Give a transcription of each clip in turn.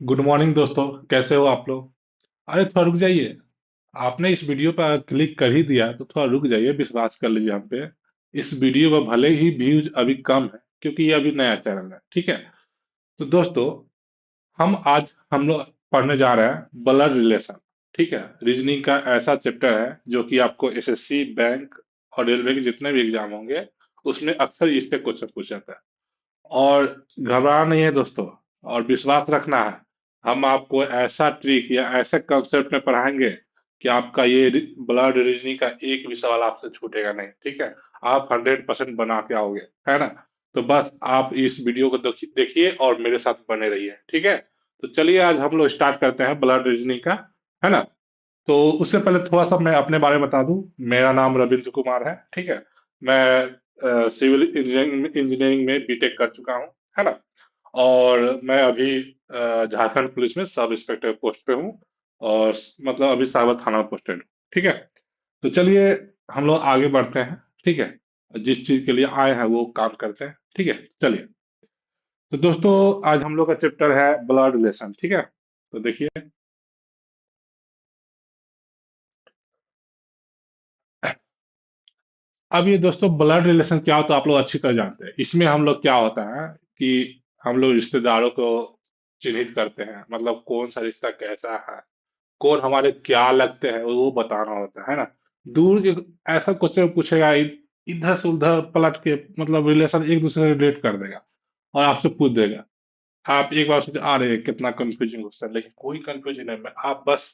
Good morning दोस्तों। कैसे हो आप लोग? अरे थोड़ा रुक जाइए। आपने इस वीडियो पर क्लिक कर ही दिया तो थोड़ा रुक जाइए, विश्वास कर लीजिए हम पे। इस वीडियो पर भले ही व्यूज अभी कम है क्योंकि ये अभी नया चैनल है, ठीक है। तो दोस्तों, हम लोग पढ़ने जा रहे हैं ब्लड रिलेशन। ठीक है। रीजनिंग का ऐसा चैप्टर है जो कि आपको एसएससी, बैंक और रेलवे के जितने भी एग्जाम होंगे उसमें अक्सर इससे क्वेश्चन पूछा जाता है। और घबराना नहीं है दोस्तों, और विश्वास रखना है। हम आपको ऐसा ट्रिक या ऐसे कंसेप्ट में पढ़ाएंगे कि आपका ये ब्लड रीजनिंग का एक भी सवाल आपसे छूटेगा नहीं, ठीक है। आप 100% बना के आओगे, है ना। तो बस आप इस वीडियो को देखिए और मेरे साथ बने रहिए, ठीक है। तो चलिए आज हम लोग स्टार्ट करते हैं ब्लड रीजनिंग का, है ना। तो उससे पहले थोड़ा सा मैं अपने बारे में बता दूं। मेरा नाम रविंद्र कुमार है, ठीक है। मैं सिविल इंजीनियरिंग में बीटेक कर चुका हूं, है ना। और मैं अभी झारखंड पुलिस में सब इंस्पेक्टर पोस्ट पे हूँ। और मतलब अभी सागर थाना में पोस्टेड हूँ, ठीक है। तो चलिए हम लोग आगे बढ़ते हैं, ठीक है। जिस चीज के लिए आए हैं वो काम करते हैं, ठीक है। चलिए। तो दोस्तों, आज हम लोग का चैप्टर है ब्लड रिलेशन, ठीक है। तो देखिए, अब ये दोस्तों ब्लड रिलेशन क्या होता है आप लोग अच्छी तरह जानते हैं। इसमें हम लोग क्या होता है कि हम लोग रिश्तेदारों को चिन्हित करते हैं, मतलब कौन सा रिश्ता कैसा है, कौन हमारे क्या लगते हैं वो बताना होता है ना। दूर के ऐसा क्वेश्चन पूछेगा, इधर से उधर पलट के, मतलब रिलेशन एक दूसरे से रिलेट कर देगा और आपसे पूछ देगा। आप एक बार सोचे, अरे कितना कंफ्यूजिंग क्वेश्चन, लेकिन कोई कंफ्यूजन नहीं। आप बस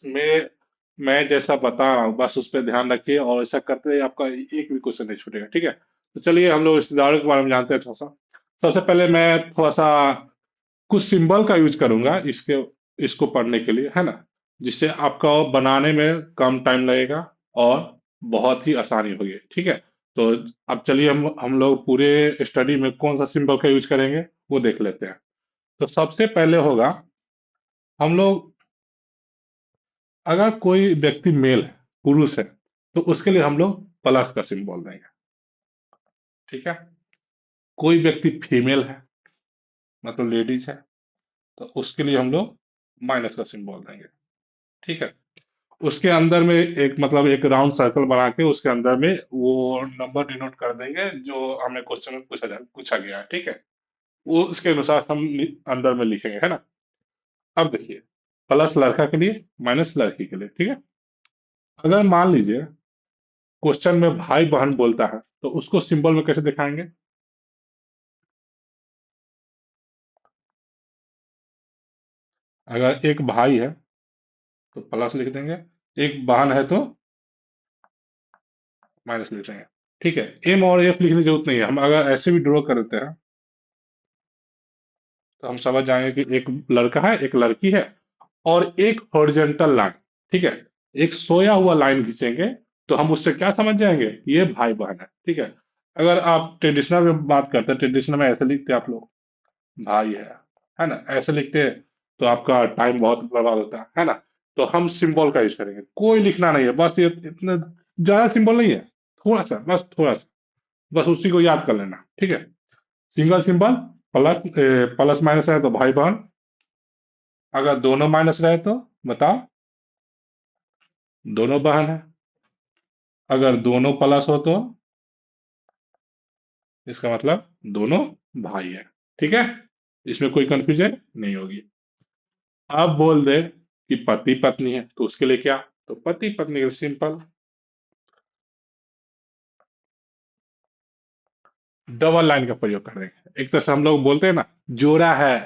मैं जैसा बता रहा हूँ बस उस पर ध्यान रखिए और ऐसा करते ही आपका एक भी क्वेश्चन नहीं छूटेगा, ठीक है। तो चलिए हम लोग रिश्तेदारों के बारे में जानते हैं थोड़ा सा। सबसे पहले मैं थोड़ा सा कुछ सिंबल का यूज करूंगा इसको पढ़ने के लिए, है ना। जिससे आपका बनाने में कम टाइम लगेगा और बहुत ही आसानी होगी, ठीक है। तो अब चलिए हम लोग पूरे स्टडी में कौन सा सिंबल का यूज करेंगे वो देख लेते हैं। तो सबसे पहले होगा, हम लोग, अगर कोई व्यक्ति मेल है, पुरुष है, तो उसके लिए हम लोग प्लस का सिंबल देंगे, ठीक है। कोई व्यक्ति फीमेल है, मतलब लेडीज है, तो उसके लिए हम लोग माइनस का सिंबल देंगे, ठीक है। उसके अंदर में एक, मतलब एक राउंड सर्कल बना के उसके अंदर में वो नंबर डिनोट कर देंगे जो हमें क्वेश्चन में पूछा गया है, ठीक है। वो उसके अनुसार हम अंदर में लिखेंगे, है ना। अब देखिए, प्लस लड़का के लिए, माइनस लड़की के लिए, ठीक है। अगर मान लीजिए क्वेश्चन में भाई बहन बोलता है तो उसको सिंबल में कैसे दिखाएंगे। अगर एक भाई है तो प्लस लिख देंगे, एक बहन है तो माइनस लिख देंगे, ठीक है। एम और एफ लिखने की जरूरत नहीं है, हम अगर ऐसे भी ड्रॉ कर देते हैं तो हम समझ जाएंगे कि एक लड़का है, एक लड़की है और एक हॉरिजॉन्टल लाइन, ठीक है। एक सोया हुआ लाइन खींचेंगे तो हम उससे क्या समझ जाएंगे कि ये भाई बहन है, ठीक है। अगर आप ट्रेडिशनल में बात करते हैं, ट्रेडिशनल में ऐसे लिखते हैं आप लोग, भाई है ना, ऐसे लिखते हैं तो आपका टाइम बहुत बर्बाद होता है ना। तो हम सिंबल का यूज करेंगे, कोई लिखना नहीं है, बस ये इतना ज्यादा सिंबल नहीं है, थोड़ा सा, बस थोड़ा सा, बस उसी को याद कर लेना, ठीक है। Single symbol, plus, plus minus है तो भाई बहन। अगर दोनों माइनस रहे तो बताओ, दोनों बहन है। अगर दोनों प्लस हो तो इसका मतलब दोनों भाई है, ठीक है। इसमें कोई कंफ्यूजन नहीं होगी। अब बोल दे कि पति पत्नी है तो उसके लिए क्या, तो पति पत्नी के सिंपल डबल लाइन का प्रयोग कर रहे हैं। एक तरह से हम लोग बोलते हैं ना, जोड़ा है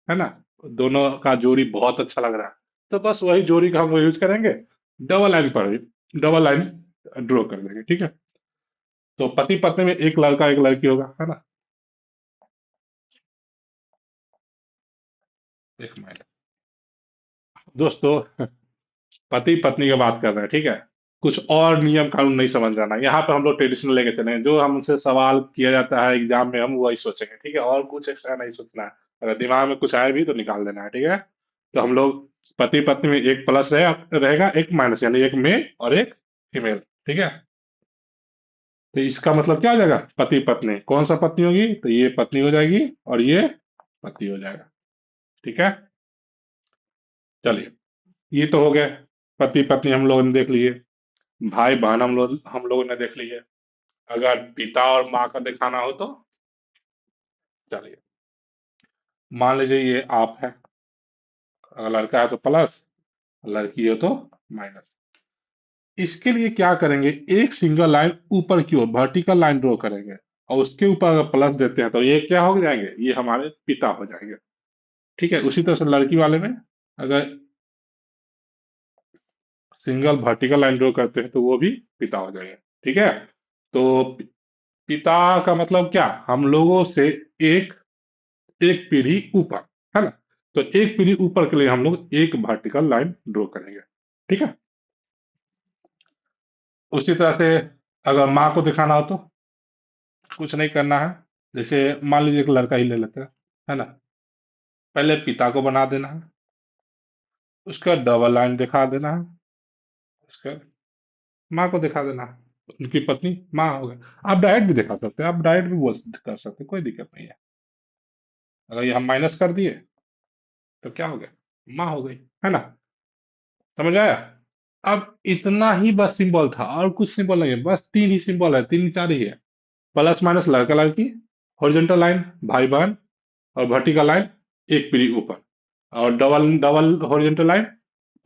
ना, दोनों का जोड़ी बहुत अच्छा लग रहा है, तो बस वही जोड़ी का हम लोग यूज करेंगे, डबल लाइन पर, डबल लाइन ड्रॉ कर देंगे, ठीक है। तो पति पत्नी में एक लड़का एक लड़की होगा, है ना। एक मिनट दोस्तों, पति पत्नी की बात कर रहे हैं, ठीक है। कुछ और नियम कानून नहीं समझ जाना, यहाँ पे हम लोग ट्रेडिशनल लेके चलेंगे, जो हमसे सवाल किया जाता है एग्जाम में हम वही सोचेंगे, ठीक है। और कुछ एक्स्ट्रा नहीं सोचना है। अगर दिमाग में कुछ आए भी तो निकाल देना है, ठीक है। तो हम लोग पति पत्नी में एक प्लस रहेगा, एक माइनस, यानी एक मेल और एक फीमेल, ठीक है। तो इसका मतलब क्या हो जाएगा, पति पत्नी, कौन सा पत्नी होगी, तो ये पत्नी हो जाएगी और ये पति हो जाएगा, ठीक है। चलिए, ये तो हो गया। पति पत्नी हम लोगों ने देख लिए, भाई बहन हम लोगों ने देख लिए। अगर पिता और माँ का दिखाना हो तो चलिए, मान लीजिए ये आप है, अगर लड़का है तो प्लस, लड़की है तो माइनस। इसके लिए क्या करेंगे, एक सिंगल लाइन ऊपर की ओर वर्टिकल लाइन ड्रॉ करेंगे, और उसके ऊपर अगर प्लस देते हैं तो ये क्या हो जाएंगे, ये हमारे पिता हो जाएंगे। ठीक है, उसी तरह से लड़की वाले में अगर सिंगल वर्टिकल लाइन ड्रॉ करते हैं तो वो भी पिता हो जाएंगे। ठीक है, तो पिता का मतलब क्या, हम लोगों से एक एक पीढ़ी ऊपर, है ना। तो एक पीढ़ी ऊपर के लिए हम लोग एक वर्टिकल लाइन ड्रॉ करेंगे। ठीक है, उसी तरह से अगर माँ को दिखाना हो तो कुछ नहीं करना है। जैसे मान लीजिए एक लड़का ही ले लेते हैं, है ना। पहले पिता को बना देना है, उसका डबल लाइन दिखा देना है, उसका माँ को दिखा देना है, उनकी पत्नी माँ हो गई। आप डायरेक्ट भी दिखा सकते हैं, आप डायरेक्ट भी बोल कर सकते हैं, कोई दिक्कत नहीं है। अगर ये हम माइनस कर दिए तो क्या हो गया, माँ हो गई, है ना। समझ आया। अब इतना ही बस सिंबल था, और कुछ सिंबल नहीं है, बस तीन ही सिंबल है, तीन चार ही है। प्लस माइनस लड़का लड़की, हॉरिजॉन्टल लाइन भाई बहन, और वर्टिकल लाइन एक पीढ़ी ऊपर, और डबल डबल हॉरिजॉन्टल लाइन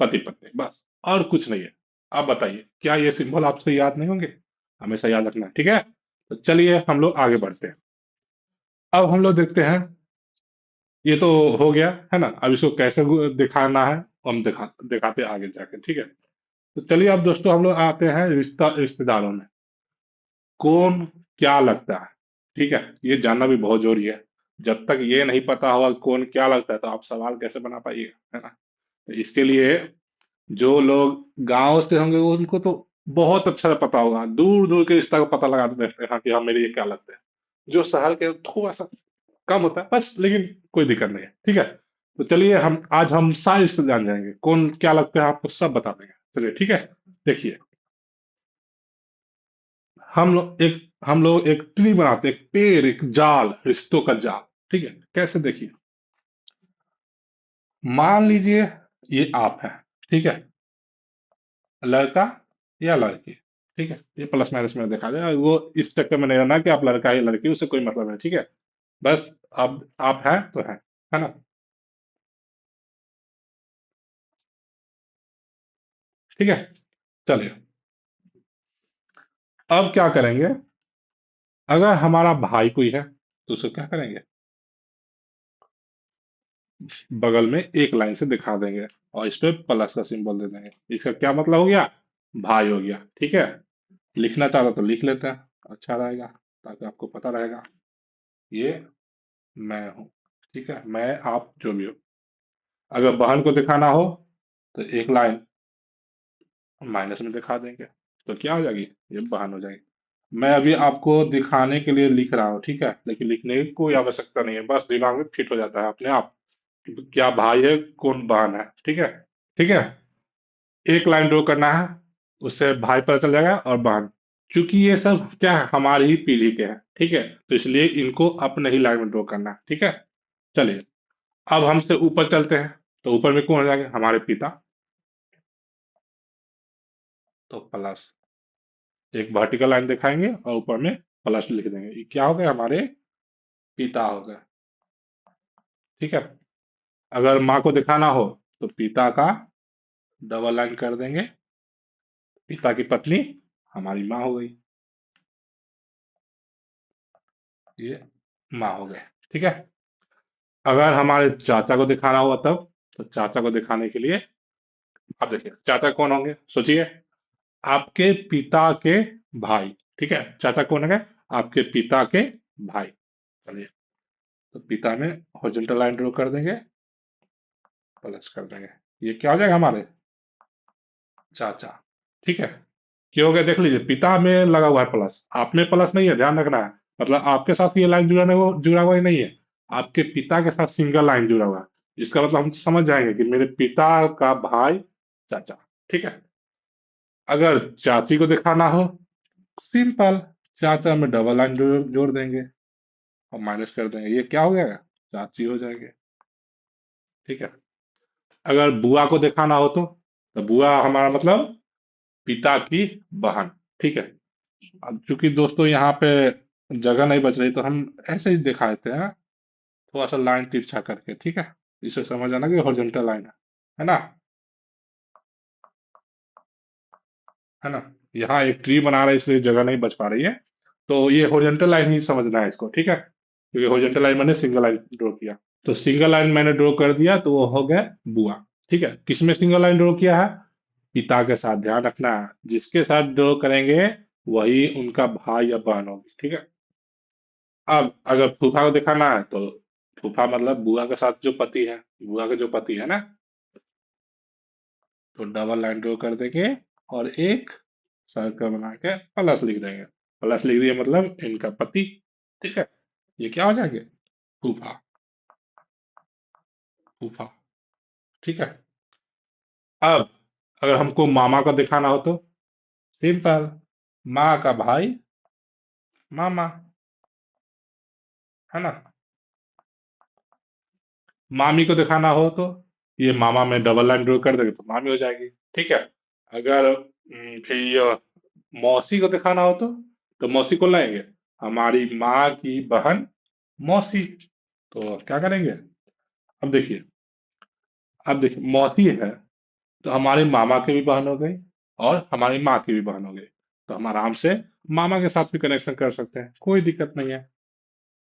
पति पत्नी, बस और कुछ नहीं है। आप बताइए, क्या ये सिंबल आपसे याद नहीं होंगे, हमेशा याद रखना है, ठीक है। तो चलिए हम लोग आगे बढ़ते हैं। अब हम लोग देखते हैं, ये तो हो गया, है ना। अब इसको कैसे दिखाना है हम दिखाते हैं आगे जाके, ठीक है। तो चलिए अब दोस्तों हम लोग आते हैं रिश्तेदारों में, कौन क्या लगता है। ठीक है, ये जानना भी बहुत जरूरी है। जब तक ये नहीं पता होगा कौन क्या लगता है तो आप सवाल कैसे बना पाइएगा, है ना। तो इसके लिए जो लोग गांव से होंगे उनको तो बहुत अच्छा से पता होगा, दूर दूर के रिश्ता को पता लगा देते हैं हाँ कि हाँ मेरे ये क्या लगता है। जो शहर के थोड़ा सा कम होता है बस, लेकिन कोई दिक्कत नहीं है, ठीक है। तो चलिए हम सारे रिश्ते जान जाएंगे, कौन क्या लगता है आपको सब बता देंगे। चलिए ठीक है, देखिए, हम लोग एक ट्री बनाते हैं, एक पेड़, एक जाल, रिश्तों का जाल। ठीक है, कैसे देखिए, मान लीजिए ये आप है, ठीक है, लड़का या लड़की। ठीक है, ये प्लस माइनस में देखा जाए, वो इस चक्कर में नहीं रहना कि आप लड़का या लड़की, उससे कोई मतलब नहीं, ठीक है। बस अब आप हैं तो हैं, है ना। ठीक है, चलिए अब क्या करेंगे, अगर हमारा भाई कोई है तो उसको क्या करेंगे, बगल में एक लाइन से दिखा देंगे, और इस पे प्लस का सिंबल दे देंगे। इसका क्या मतलब हो गया, भाई हो गया। ठीक है, लिखना चाहता तो लिख लेते हैं, अच्छा रहेगा, ताकि आपको पता रहेगा ये मैं हूँ। ठीक है, मैं आप जो भी हो। अगर बहन को दिखाना हो तो एक लाइन माइनस में दिखा देंगे, तो क्या हो जाएगी, ये बहन हो जाएगी। मैं अभी आपको दिखाने के लिए लिख रहा हूँ, ठीक है, लेकिन लिखने की कोई आवश्यकता नहीं है, बस दिमाग में फिट हो जाता है अपने आप कि क्या भाई है कौन बहन है। ठीक है, ठीक है, एक लाइन ड्रॉ करना है, उससे भाई पता चल जाएगा और बहन। क्योंकि ये सब क्या है, हमारी ही पीढ़ी के हैं, ठीक है, तो इसलिए इनको अपने ही लाइन में ड्रॉ करना है। ठीक है, चलिए अब हमसे ऊपर चलते हैं, तो ऊपर में कौन हो जाएंगे, हमारे पिता, तो प्लस एक वर्टिकल लाइन दिखाएंगे और ऊपर में प्लस लिख देंगे, ये क्या हो गए, हमारे पिता हो गए। ठीक है, अगर माँ को दिखाना हो तो पिता का डबल लाइन कर देंगे, पिता की पत्नी हमारी माँ हो गई, ये माँ हो गए। ठीक है, अगर हमारे चाचा को दिखाना हुआ तब, तो चाचा को दिखाने के लिए, अब देखिए चाचा कौन होंगे, सोचिए, आपके पिता के भाई। ठीक है, चाचा कौन है, आपके पिता के भाई। चलिए, तो पिता में हॉरिजॉन्टल लाइन ड्रॉ कर देंगे, प्लस कर देंगे, ये क्या हो जाएगा, हमारे चाचा। ठीक है, क्या हो गया, देख लीजिए, पिता में लगा हुआ है प्लस, आप में प्लस नहीं है, ध्यान रखना है। मतलब आपके साथ ये लाइन जुड़ा हुआ ही नहीं है, आपके पिता के साथ सिंगल लाइन जुड़ा हुआ है। इसका मतलब हम समझ जाएंगे कि मेरे पिता का भाई चाचा। ठीक है, अगर चाची को दिखाना हो, सिंपल, चाचा में डबल लाइन जोड़ देंगे और माइनस कर देंगे, ये क्या हो गया, चाची हो जाएंगे। ठीक है, अगर बुआ को दिखाना हो तो बुआ हमारा मतलब पिता की बहन। ठीक है। अब चूंकि दोस्तों यहाँ पे जगह नहीं बच रही, तो हम ऐसे ही दिखा देते हैं, थोड़ा सा लाइन तिरछा करके। ठीक है, इसे समझ आना कि हॉरिजॉन्टल लाइन है ना। है ना। यहाँ एक ट्री बना रहे हैं, इसलिए जगह नहीं बच पा रही है। तो ये हॉरिजॉन्टल लाइन ही समझना है इसको। ठीक है, क्योंकि हॉरिजॉन्टल लाइन मैंने सिंगल लाइन ड्रॉ किया, तो सिंगल लाइन मैंने ड्रॉ कर दिया, तो वो हो गया बुआ। ठीक है, किसमें सिंगल लाइन ड्रॉ किया है? पिता के साथ। ध्यान रखना है, जिसके साथ ड्रॉ करेंगे वही उनका भाई या बहन होगी। ठीक है। अब अगर फूफा को दिखाना है तो फूफा मतलब बुआ के साथ जो पति है, बुआ के जो पति है ना, तो डबल लाइन ड्रॉ कर देंगे और एक सर्कल बना के प्लस लिख देंगे। प्लस लिख दिया मतलब इनका पति। ठीक है, ये क्या हो जाएंगे? फूफा। फूफा। ठीक है। अब अगर हमको मामा का दिखाना हो तो सिंपल, माँ का भाई मामा। है ना। मामी को दिखाना हो तो ये मामा में डबल लाइन ड्रॉ कर देंगे तो मामी हो जाएगी। ठीक है। अगर फिर ये मौसी को दिखाना हो तो मौसी को लाएंगे, हमारी माँ की बहन मौसी। तो क्या करेंगे? अब देखिए, अब देखिए मौसी है तो हमारे मामा की भी बहन हो गई और हमारी माँ की भी बहन हो गई, तो हम आराम से मामा के साथ भी कनेक्शन कर सकते हैं, कोई दिक्कत नहीं है।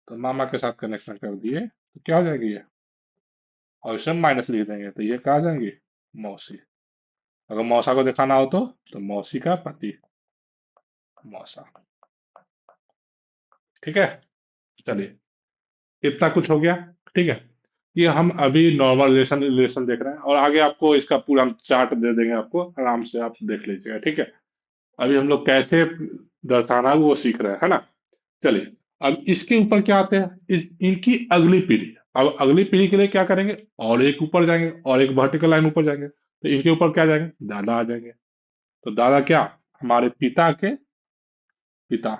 तो मामा के साथ कनेक्शन कर दिए तो क्या हो जाएगी ये, और इसमें माइनस लिख देंगे तो ये कहा जाएंगे मौसी। अगर मौसा को दिखाना हो तो मौसी का पति मौसा। ठीक है। चलिए, इतना कुछ हो गया। ठीक है, ये हम अभी नॉर्मल रिलेशन रिलेशन देख रहे हैं, और आगे आपको इसका पूरा हम चार्ट दे देंगे, आपको आराम से आप देख लीजिएगा। ठीक है, अभी हम लोग कैसे दर्शाना है वो सीख रहे हैं, है ना। चलिए, अब इसके ऊपर क्या आते हैं, इनकी अगली पीढ़ी। अब अगली पीढ़ी के लिए क्या करेंगे, और एक ऊपर जाएंगे और एक वर्टिकल लाइन ऊपर जाएंगे, तो इनके ऊपर क्या जाएंगे, दादा आ जाएंगे। तो दादा क्या, हमारे पिता के पिता।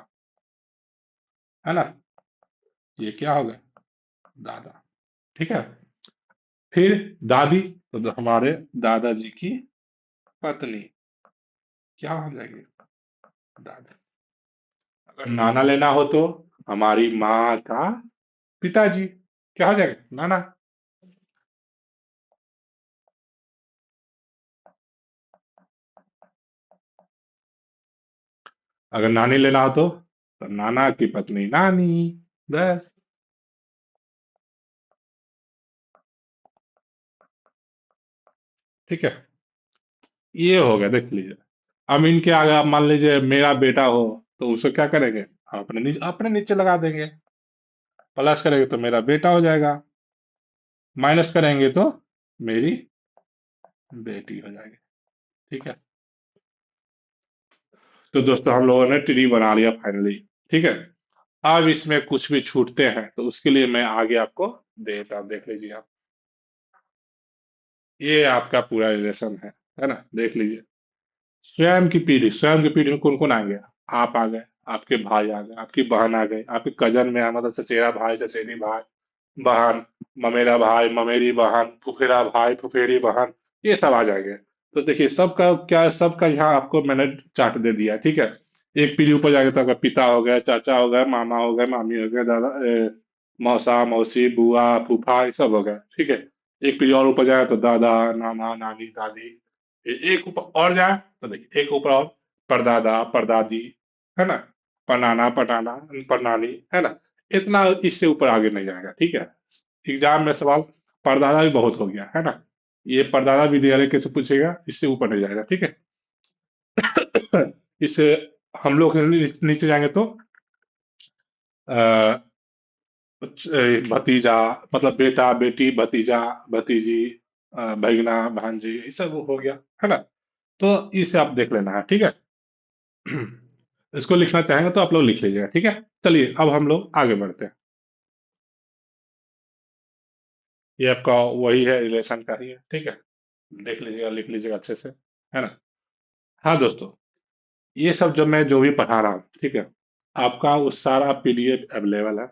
है ना। ये क्या होगा, दादा। ठीक है। फिर दादी, तो हमारे दादाजी की पत्नी क्या हो जाएगी, दादी। अगर नाना लेना हो तो हमारी माँ का पिताजी क्या हो जाएगा, नाना। अगर नानी लेना हो तो नाना की पत्नी नानी। बस। ठीक है, ये हो गया, देख लीजिए। अब इनके आगे आप मान लीजिए मेरा बेटा हो, तो उसे क्या करेंगे, हम अपने नीचे लगा देंगे। प्लस करेंगे तो मेरा बेटा हो जाएगा, माइनस करेंगे तो मेरी बेटी हो जाएगी। ठीक है। तो दोस्तों हम लोगों ने ट्री बना लिया फाइनली। ठीक है। अब इसमें कुछ भी छूटते हैं तो उसके लिए मैं आगे आपको देता हूं, देख लीजिए आप। ये आपका पूरा रिलेशन है ना, देख लीजिए। स्वयं की पीढ़ी में कौन कौन आएंगे, आप आ गए, आपके भाई आ गए, आपकी बहन आ गई, आपके कजन में मतलब चचेरा भाई चचेरी भाई बहन, ममेरा भाई ममेरी बहन, फुफेरा भाई फुफेरी बहन, ये सब आ जाएंगे। तो देखिए सबका क्या, सबका यहाँ आपको मैंने चार्ट दे दिया। ठीक है, एक पीढ़ी ऊपर जाएगा तो आपका पिता हो गया, चाचा हो गया, मामा हो गए, मामी हो गए, दादा मौसा मौसी बुआ फूफा, ये सब हो गया। ठीक है, एक पीढ़ी और ऊपर जाएगा तो दादा नाना नानी दादी। एक ऊपर और जाए तो देखिए, एक ऊपर और परदादा परदादी, है ना, पनाना पटाना परनानी, है ना। इतना, इससे ऊपर आगे नहीं जाएगा। ठीक है, एग्जाम में सवाल परदादा भी बहुत हो गया, है ना। ये परदादा विद्यालय कैसे पूछेगा, इससे ऊपर नहीं जाएगा। ठीक है। इससे हम लोग नीचे जाएंगे तो अ, भतीजा मतलब बेटा बेटी भतीजा भतीजी, भगना भांजी, ये सब हो गया, है ना। तो इसे आप देख लेना है। ठीक है। इसको लिखना चाहेंगे तो आप लोग लिख लीजिएगा। ठीक है, चलिए अब हम लोग आगे बढ़ते हैं। ये आपका वही है, रिलेशन का ही है। ठीक है, देख लीजिएगा लिख लीजिएगा अच्छे से, है ना। हाँ दोस्तों, ये सब जो मैं जो भी पढ़ा रहा हूँ, ठीक है, आपका वो सारा पीडीएफ अवेलेबल है।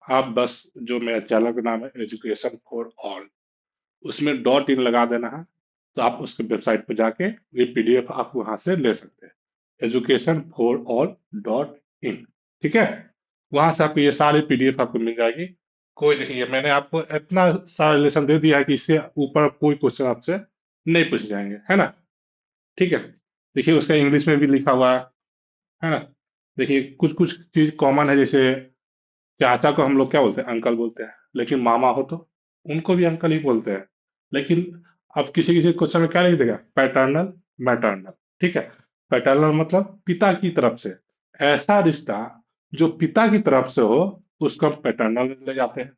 आप बस जो मेरा चैनल का नाम है एजुकेशन फॉर ऑल, उसमें डॉट इन लगा देना है, तो आप उसके वेबसाइट पे जाके ये पीडीएफ आप वहां से ले सकते हैं, education for all dot in. ठीक है, वहां से आप ये सारी पीडीएफ आपको मिल जाएगी। कोई देखिए, मैंने आपको इतना सारा लेसन दे दिया है कि इससे ऊपर कोई क्वेश्चन आपसे नहीं पूछ जाएंगे, है ना। ठीक है, देखिए उसका इंग्लिश में भी लिखा हुआ है ना। देखिए कुछ कुछ चीज कॉमन है, जैसे चाचा को हम लोग क्या बोलते हैं, अंकल बोलते हैं, लेकिन मामा हो तो उनको भी अंकल ही बोलते हैं। लेकिन अब किसी किसी क्वेश्चन में क्या लिख देगा, पैटर्नल, मैटर्नल। ठीक है, पैटर्नल मतलब पिता की तरफ से, ऐसा रिश्ता जो पिता की तरफ से हो उसको हम पैटर्नल में ले जाते हैं।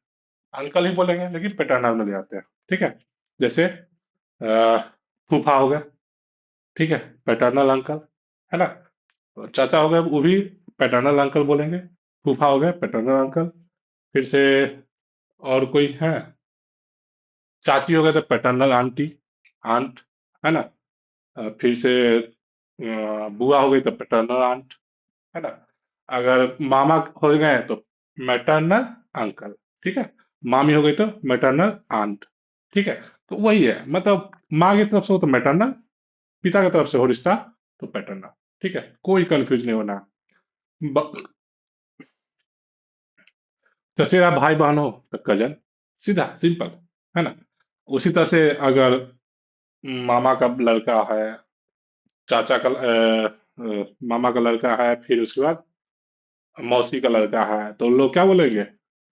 अंकल ही बोलेंगे लेकिन पैटर्नल में ले जाते हैं। ठीक है, जैसे फूफा हो गया, ठीक है, पैटर्नल अंकल, है ना। और चाचा हो गए वो भी पैटर्नल अंकल बोलेंगे, फूफा हो गए पैटर्नल अंकल। फिर से और कोई है, चाची हो गए तो पैटर्नल आंटी, आंट, है ना। फिर से बुआ हो गई तो पैटर्नल आंट, है ना। अगर मामा हो गए तो मैटरनल अंकल। ठीक है, मामी हो गई तो मैटरनल आंट। ठीक है, तो वही है, मतलब माँ की तरफ से हो तो मैटरनल, पिता की तरफ से हो रिश्ता तो पैटर्नल। ठीक है, कोई कंफ्यूज नहीं होना। ब- चचेरा भाई बहन हो तो कजन, सीधा सिंपल, है ना। उसी तरह से अगर मामा का लड़का है, चाचा का मामा का लड़का है, फिर उसके बाद मौसी का लड़का है, तो लोग क्या बोलेंगे,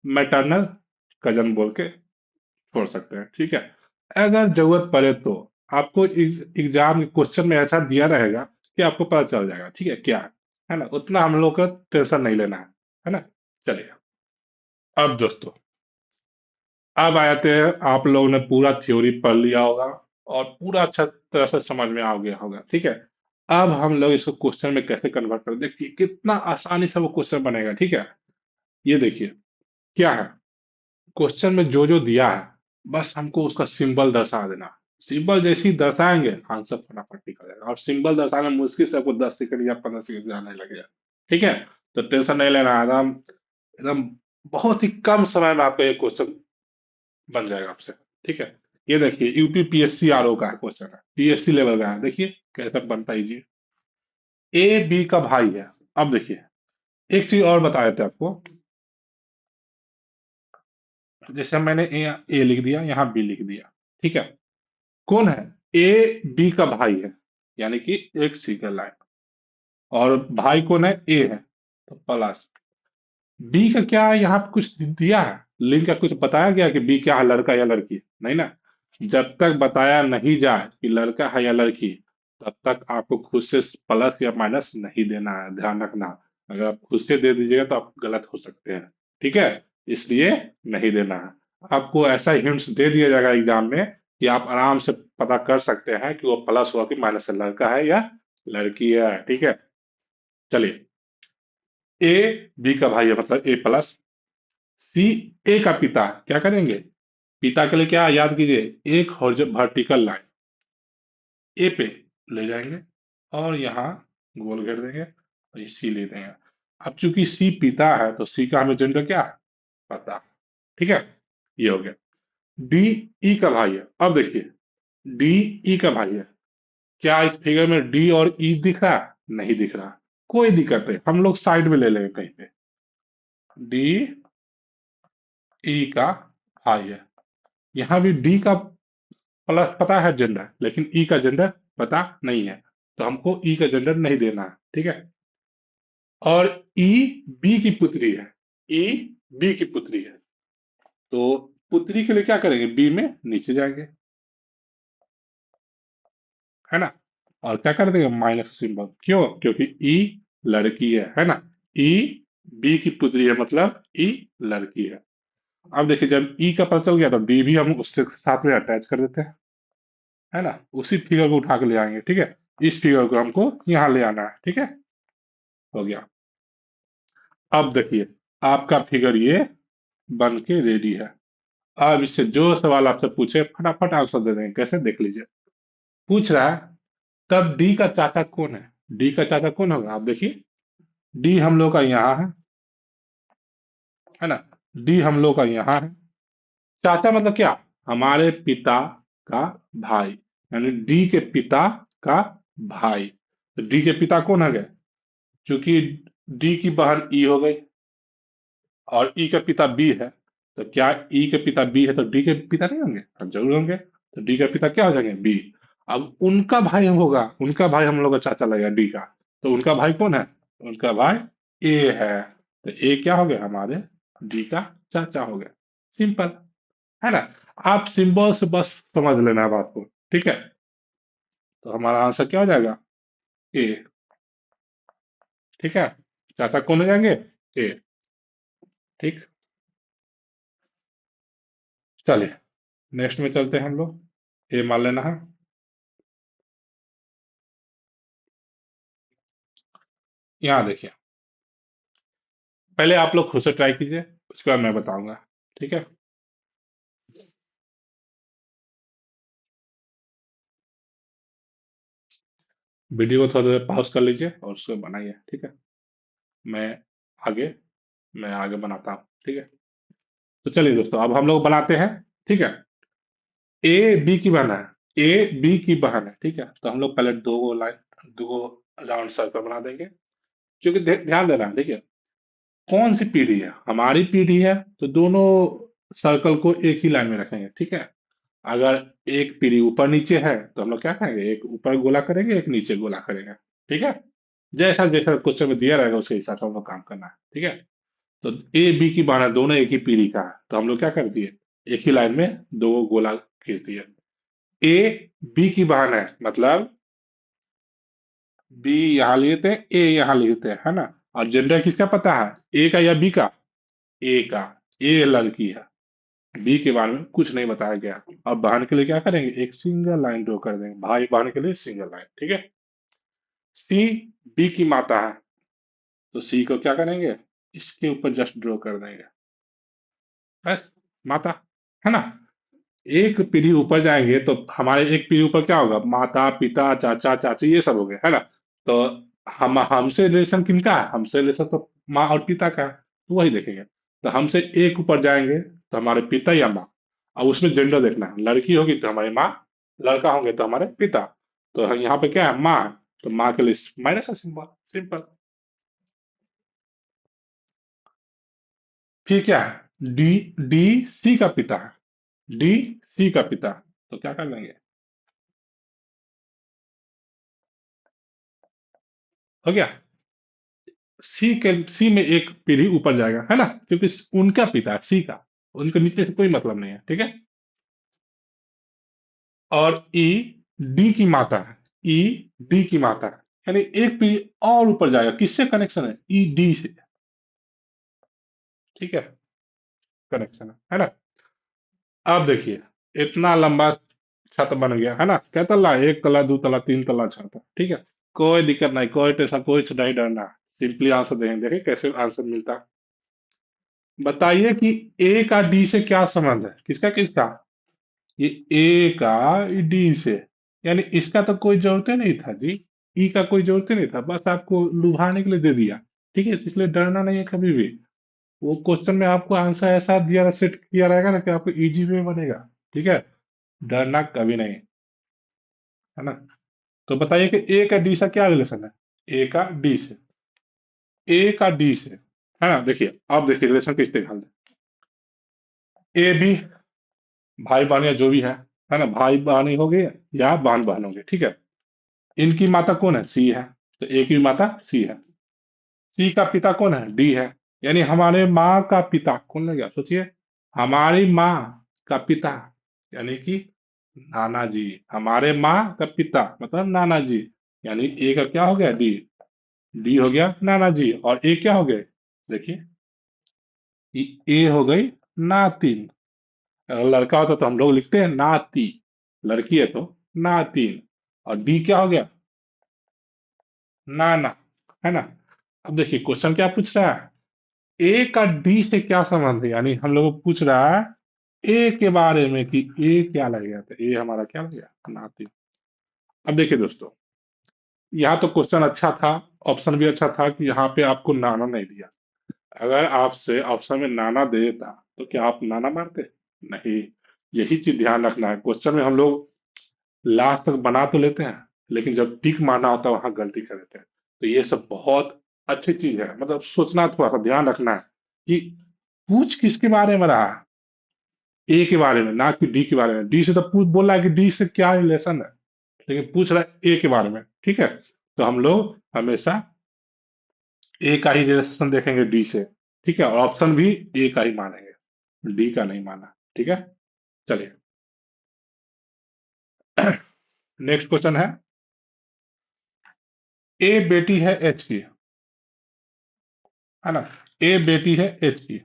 मैटरनल कजन बोल के छोड़ सकते हैं। ठीक है, अगर जरूरत पड़े तो आपको एग्जाम के क्वेश्चन में ऐसा दिया रहेगा कि आपको पता चल जाएगा, ठीक है क्या है ना, उतना हम लोग का टेंशन नहीं लेना है ना। चलिए, अब दोस्तों, अब आते हैं, आप लोगों ने पूरा थ्योरी पढ़ लिया होगा और पूरा अच्छा तरह से समझ में आ गया होगा। ठीक है, अब हम लोग इसको क्वेश्चन में कैसे कन्वर्ट करें, देखिए कितना आसानी से वो क्वेश्चन बनेगा। ठीक है, ये देखिए क्या है, क्वेश्चन में जो जो दिया है बस हमको उसका सिंबल दर्शा देना। सिंबल जैसे ही दर्शाएंगे आंसर फटाफट निकल जाएगा, और सिंबल दर्शाने में मुश्किल से आपको 10 सेकंड या 15 सेकंड जाने लगेगा। ठीक है, तो टेंशन नहीं लेना, एकदम एकदम बहुत ही कम समय में आपका ये क्वेश्चन बन जाएगा आपसे। ठीक है, ये देखिए यूपी पीएससी आरओ का क्वेश्चन है, पीएससी लेवल का है, देखिए कैसे बनता है जी। ए बी का भाई है। अब देखिए, एक चीज और बताए थे आपको, जैसे मैंने ए लिख दिया, यहाँ बी लिख दिया। ठीक है, कौन है, ए बी का भाई है, यानी कि एक सिंगल लाइन, और भाई कौन है, ए है, तो प्लस बी का क्या है, यहाँ पे कुछ दिया है, लिंक का कुछ बताया गया कि बी क्या है, लड़का या लड़की, नहीं ना। जब तक बताया नहीं जाए कि लड़का है या लड़की, तब तक आपको खुद से प्लस या माइनस नहीं देना है, ध्यान रखना। अगर आप खुद से दे दीजिएगा तो आप गलत हो सकते हैं। ठीक है, इसलिए नहीं देना है। आपको ऐसा हिंट्स दे दिया जाएगा एग्जाम में कि आप आराम से पता कर सकते हैं कि वो प्लस हुआ कि माइनस है, लड़का है या लड़की है। ठीक है, चलिए, ए बी का भाई है मतलब ए प्लस, सी ए का पिता, क्या करेंगे, पिता के लिए क्या याद कीजिए, एक वर्टिकल लाइन ए पे ले जाएंगे और यहाँ गोल घेर देंगे और ये सी ले देंगे। अब चूंकि सी पिता है तो सी का हमें जेंडर क्या है, पता। ठीक है, ये हो गया। डी ई का भाई है। अब देखिए, डी ई का भाई है, क्या इस फिगर में डी और ई दिख रहा है, नहीं दिख रहा, कोई दिक्कत है, हम लोग साइड में ले लेंगे कहीं पे। डी ई का भाई है, यहाँ भी डी का प्लस पता है जेंडर, लेकिन ई का जेंडर पता नहीं है, तो हमको ई का जेंडर नहीं देना है। ठीक है, और ई बी की पुत्री है, ई बी की पुत्री है, तो पुत्री के लिए क्या करेंगे, बी में नीचे जाएंगे, है ना, और क्या कर देंगे, माइनस सिंबल, क्यों, क्योंकि ई लड़की है ना। ई बी की पुत्री है मतलब ई लड़की है। अब देखिए, जब ई का पता चल गया तो डी भी हम उससे साथ में अटैच कर देते हैं, है ना, उसी फिगर को उठा के ले आएंगे। ठीक है, इस फिगर को हमको यहाँ ले आना है। ठीक है, हो गया। अब देखिए, आपका फिगर ये बन के रेडी है। अब इससे जो सवाल आपसे पूछे फटाफट आंसर दे देंगे, कैसे देख लीजिए। पूछ रहा है, तब डी का चाचा कौन है, डी का चाचा कौन होगा, आप देखिए, डी हम लोग का यहाँ है ना, डी हम लोग का यहाँ है, चाचा मतलब क्या, हमारे पिता का भाई, यानी डी के पिता का भाई। तो डी के पिता कौन आ गए? क्योंकि डी की बहन ई हो गई और ई का पिता बी है, तो क्या ई के पिता बी है तो डी के पिता नहीं होंगे? हाँ, जरूर होंगे। तो डी का पिता क्या हो जाएंगे? बी। अब उनका भाई हम होगा, उनका भाई हम लोग का चाचा लगेगा डी का, तो उनका भाई कौन है? उनका भाई ए है। तो ए क्या हो गया? हमारे डी का चाचा हो गया। सिंपल है ना? आप सिंबल से बस समझ लेना बात को, ठीक है? तो हमारा आंसर क्या हो जाएगा? ए। ठीक है, चाचा कौन हो जाएंगे? ए। ठीक। चलिए नेक्स्ट में चलते हैं हम लोग। ए मान लेना है। यहाँ देखिए, पहले आप लोग खुद से ट्राई कीजिए, उसके बाद मैं बताऊंगा। ठीक है? वीडियो को थोड़ा देर पॉज कर लीजिए और उसको बनाइए। ठीक है? मैं आगे मैं आगे बनाता हूँ। ठीक है? तो चलिए दोस्तों, अब हम लोग बनाते हैं। ठीक है? ए बी की बहन है, ए बी की बहन है। ठीक है? तो हम लोग पहले दो लाइन, दो राउंड सर्कल बना देंगे। क्योंकि ध्यान देना, ठीक है? कौन सी पीढ़ी है? हमारी पीढ़ी है, तो दोनों सर्कल को एक ही लाइन में रखेंगे। ठीक है? अगर एक पीढ़ी ऊपर नीचे है तो हम लोग क्या करेंगे? एक ऊपर गोला करेंगे, एक नीचे गोला करेंगे। ठीक है? जैसा जैसा क्वेश्चन में दिया रहेगा उसके हिसाब से हम लोग काम करना है। ठीक है? तो ए बी की बारह दोनों एक ही पीढ़ी का है, तो हम लोग क्या कर दिए? एक ही लाइन में दो गोला खींच दिए। ए बी की बहन है, मतलब बी यहाँ लिखते हैं, ए यहाँ लिखते हैं, है ना? और जेंडर किसका पता है? ए का या बी का? ए का। ए लड़की है। बी के बारे में कुछ नहीं बताया गया। अब बहन के लिए क्या करेंगे? एक सिंगल लाइन ड्रॉ कर देंगे, भाई बहन के लिए सिंगल लाइन। ठीक है? सी बी की माता है, तो सी को क्या करेंगे? इसके ऊपर जस्ट ड्रॉ कर देंगे, बस। माता, है ना? एक पीढ़ी ऊपर जाएंगे तो हमारे एक पीढ़ी ऊपर क्या होगा? माता पिता चाचा चाची ये सब हो गए, है ना? तो हम हमसे रिलेशन किनका है? हमसे रिलेशन तो माँ और पिता का है, तो वही देखेंगे। तो हमसे एक ऊपर जाएंगे तो हमारे पिता या माँ। अब उसमें जेंडर देखना है, लड़की होगी तो हमारी माँ, लड़का होंगे तो हमारे पिता। तो यहाँ पे क्या है? माँ है, तो माँ के लिए माइनस का सिंबल। सिंपल। फिर क्या है? डी, डी सी का पिता है, डी सी का पिता, तो क्या कर लेंगे? हो गया। सी में एक पीढ़ी ऊपर जाएगा, है ना? क्योंकि उनका पिता है सी का, उनके नीचे से कोई मतलब नहीं है। ठीक है? और ई डी की माता है, ई डी की माता है, यानी एक पीढ़ी और ऊपर जाएगा। किससे कनेक्शन है? ई डी से। ठीक है? कनेक्शन है ना? अब देखिए, इतना लंबा छत बन गया, है ना? क्या तल्ला? एक तल्ला, दो तल्ला, तीन तल्ला छत है। ठीक है? कोई दिक्कत नहीं, कोई टेंशन, कोई नहीं डरना। सिंपली आंसर देंगे, देखिए कैसे आंसर मिलता है। बताइए कि ए का डी से क्या संबंध है? किसका किसका? ये ए का डी से, यानी इसका तो कोई जरूरत ही नहीं था जी। ई का कोई जरूरत ही नहीं था, बस आपको लुभाने के लिए दे दिया। ठीक है? इसलिए डरना नहीं है कभी भी। वो क्वेश्चन में आपको आंसर ऐसा दिया, सेट किया रहेगा ना कि आपको इजी में बनेगा। ठीक है? डरना कभी नहीं, है ना? तो बताइए कि ए का डी से क्या रिलेशन है? ए का डी से, ए का डी से, है ना? देखिए, अब देखिए रिलेशन किससे ध्यान दें। ए बी, भाई बहन या जो भी है ना? भाई बहन ही हो गए या बहन बहन हो गए। ठीक है? इनकी माता कौन है? सी है, तो ए की माता सी है। सी का पिता कौन है? डी है। यानी हमारे माँ का पिता कौन लग गया? सोचिए, हमारी माँ का पिता, यानी कि नाना जी। हमारे माँ का पिता मतलब नाना जी, यानी ए का क्या हो गया? डी। डी हो गया नाना जी, और ए क्या हो गए? देखिए, ए हो गई नातिन। अगर लड़का होता तो हम लोग लिखते हैं नाती, लड़की है तो नातिन। और डी क्या हो गया? नाना, है ना? अब देखिए क्वेश्चन क्या पूछ रहा है? ए का डी से क्या संबंध है? यानी हम लोग को पूछ रहा है ए के बारे में कि ए क्या लगेगा, तो ए हमारा क्या लगेगा? नाती। अब देखिए दोस्तों, यहाँ तो क्वेश्चन अच्छा था, ऑप्शन भी अच्छा था कि यहाँ पे आपको नाना नहीं दिया। अगर आपसे ऑप्शन में नाना दे देता तो क्या आप नाना मारते? नहीं। यही चीज ध्यान रखना है। क्वेश्चन में हम लोग लास्ट तक बना तो लेते हैं, लेकिन जब टिक मारना होता है वहां गलती कर देते हैं। तो ये सब बहुत अच्छी चीज है, मतलब सोचना, थोड़ा सा ध्यान रखना है कि पूछ किसके बारे में रहा है। ए के बारे में, ना कि डी के बारे में। डी से तो पूछ बोल रहा है कि डी से क्या रिलेशन है, लेकिन पूछ रहा है ए के बारे में। ठीक है, तो हम लोग हमेशा ए का ही रिलेशन देखेंगे डी से। ठीक है, और ऑप्शन भी ए का ही मानेंगे, डी का नहीं माना। ठीक है, चलिए। नेक्स्ट क्वेश्चन है, ए बेटी है एच की, है ना। ए बेटी है एच की।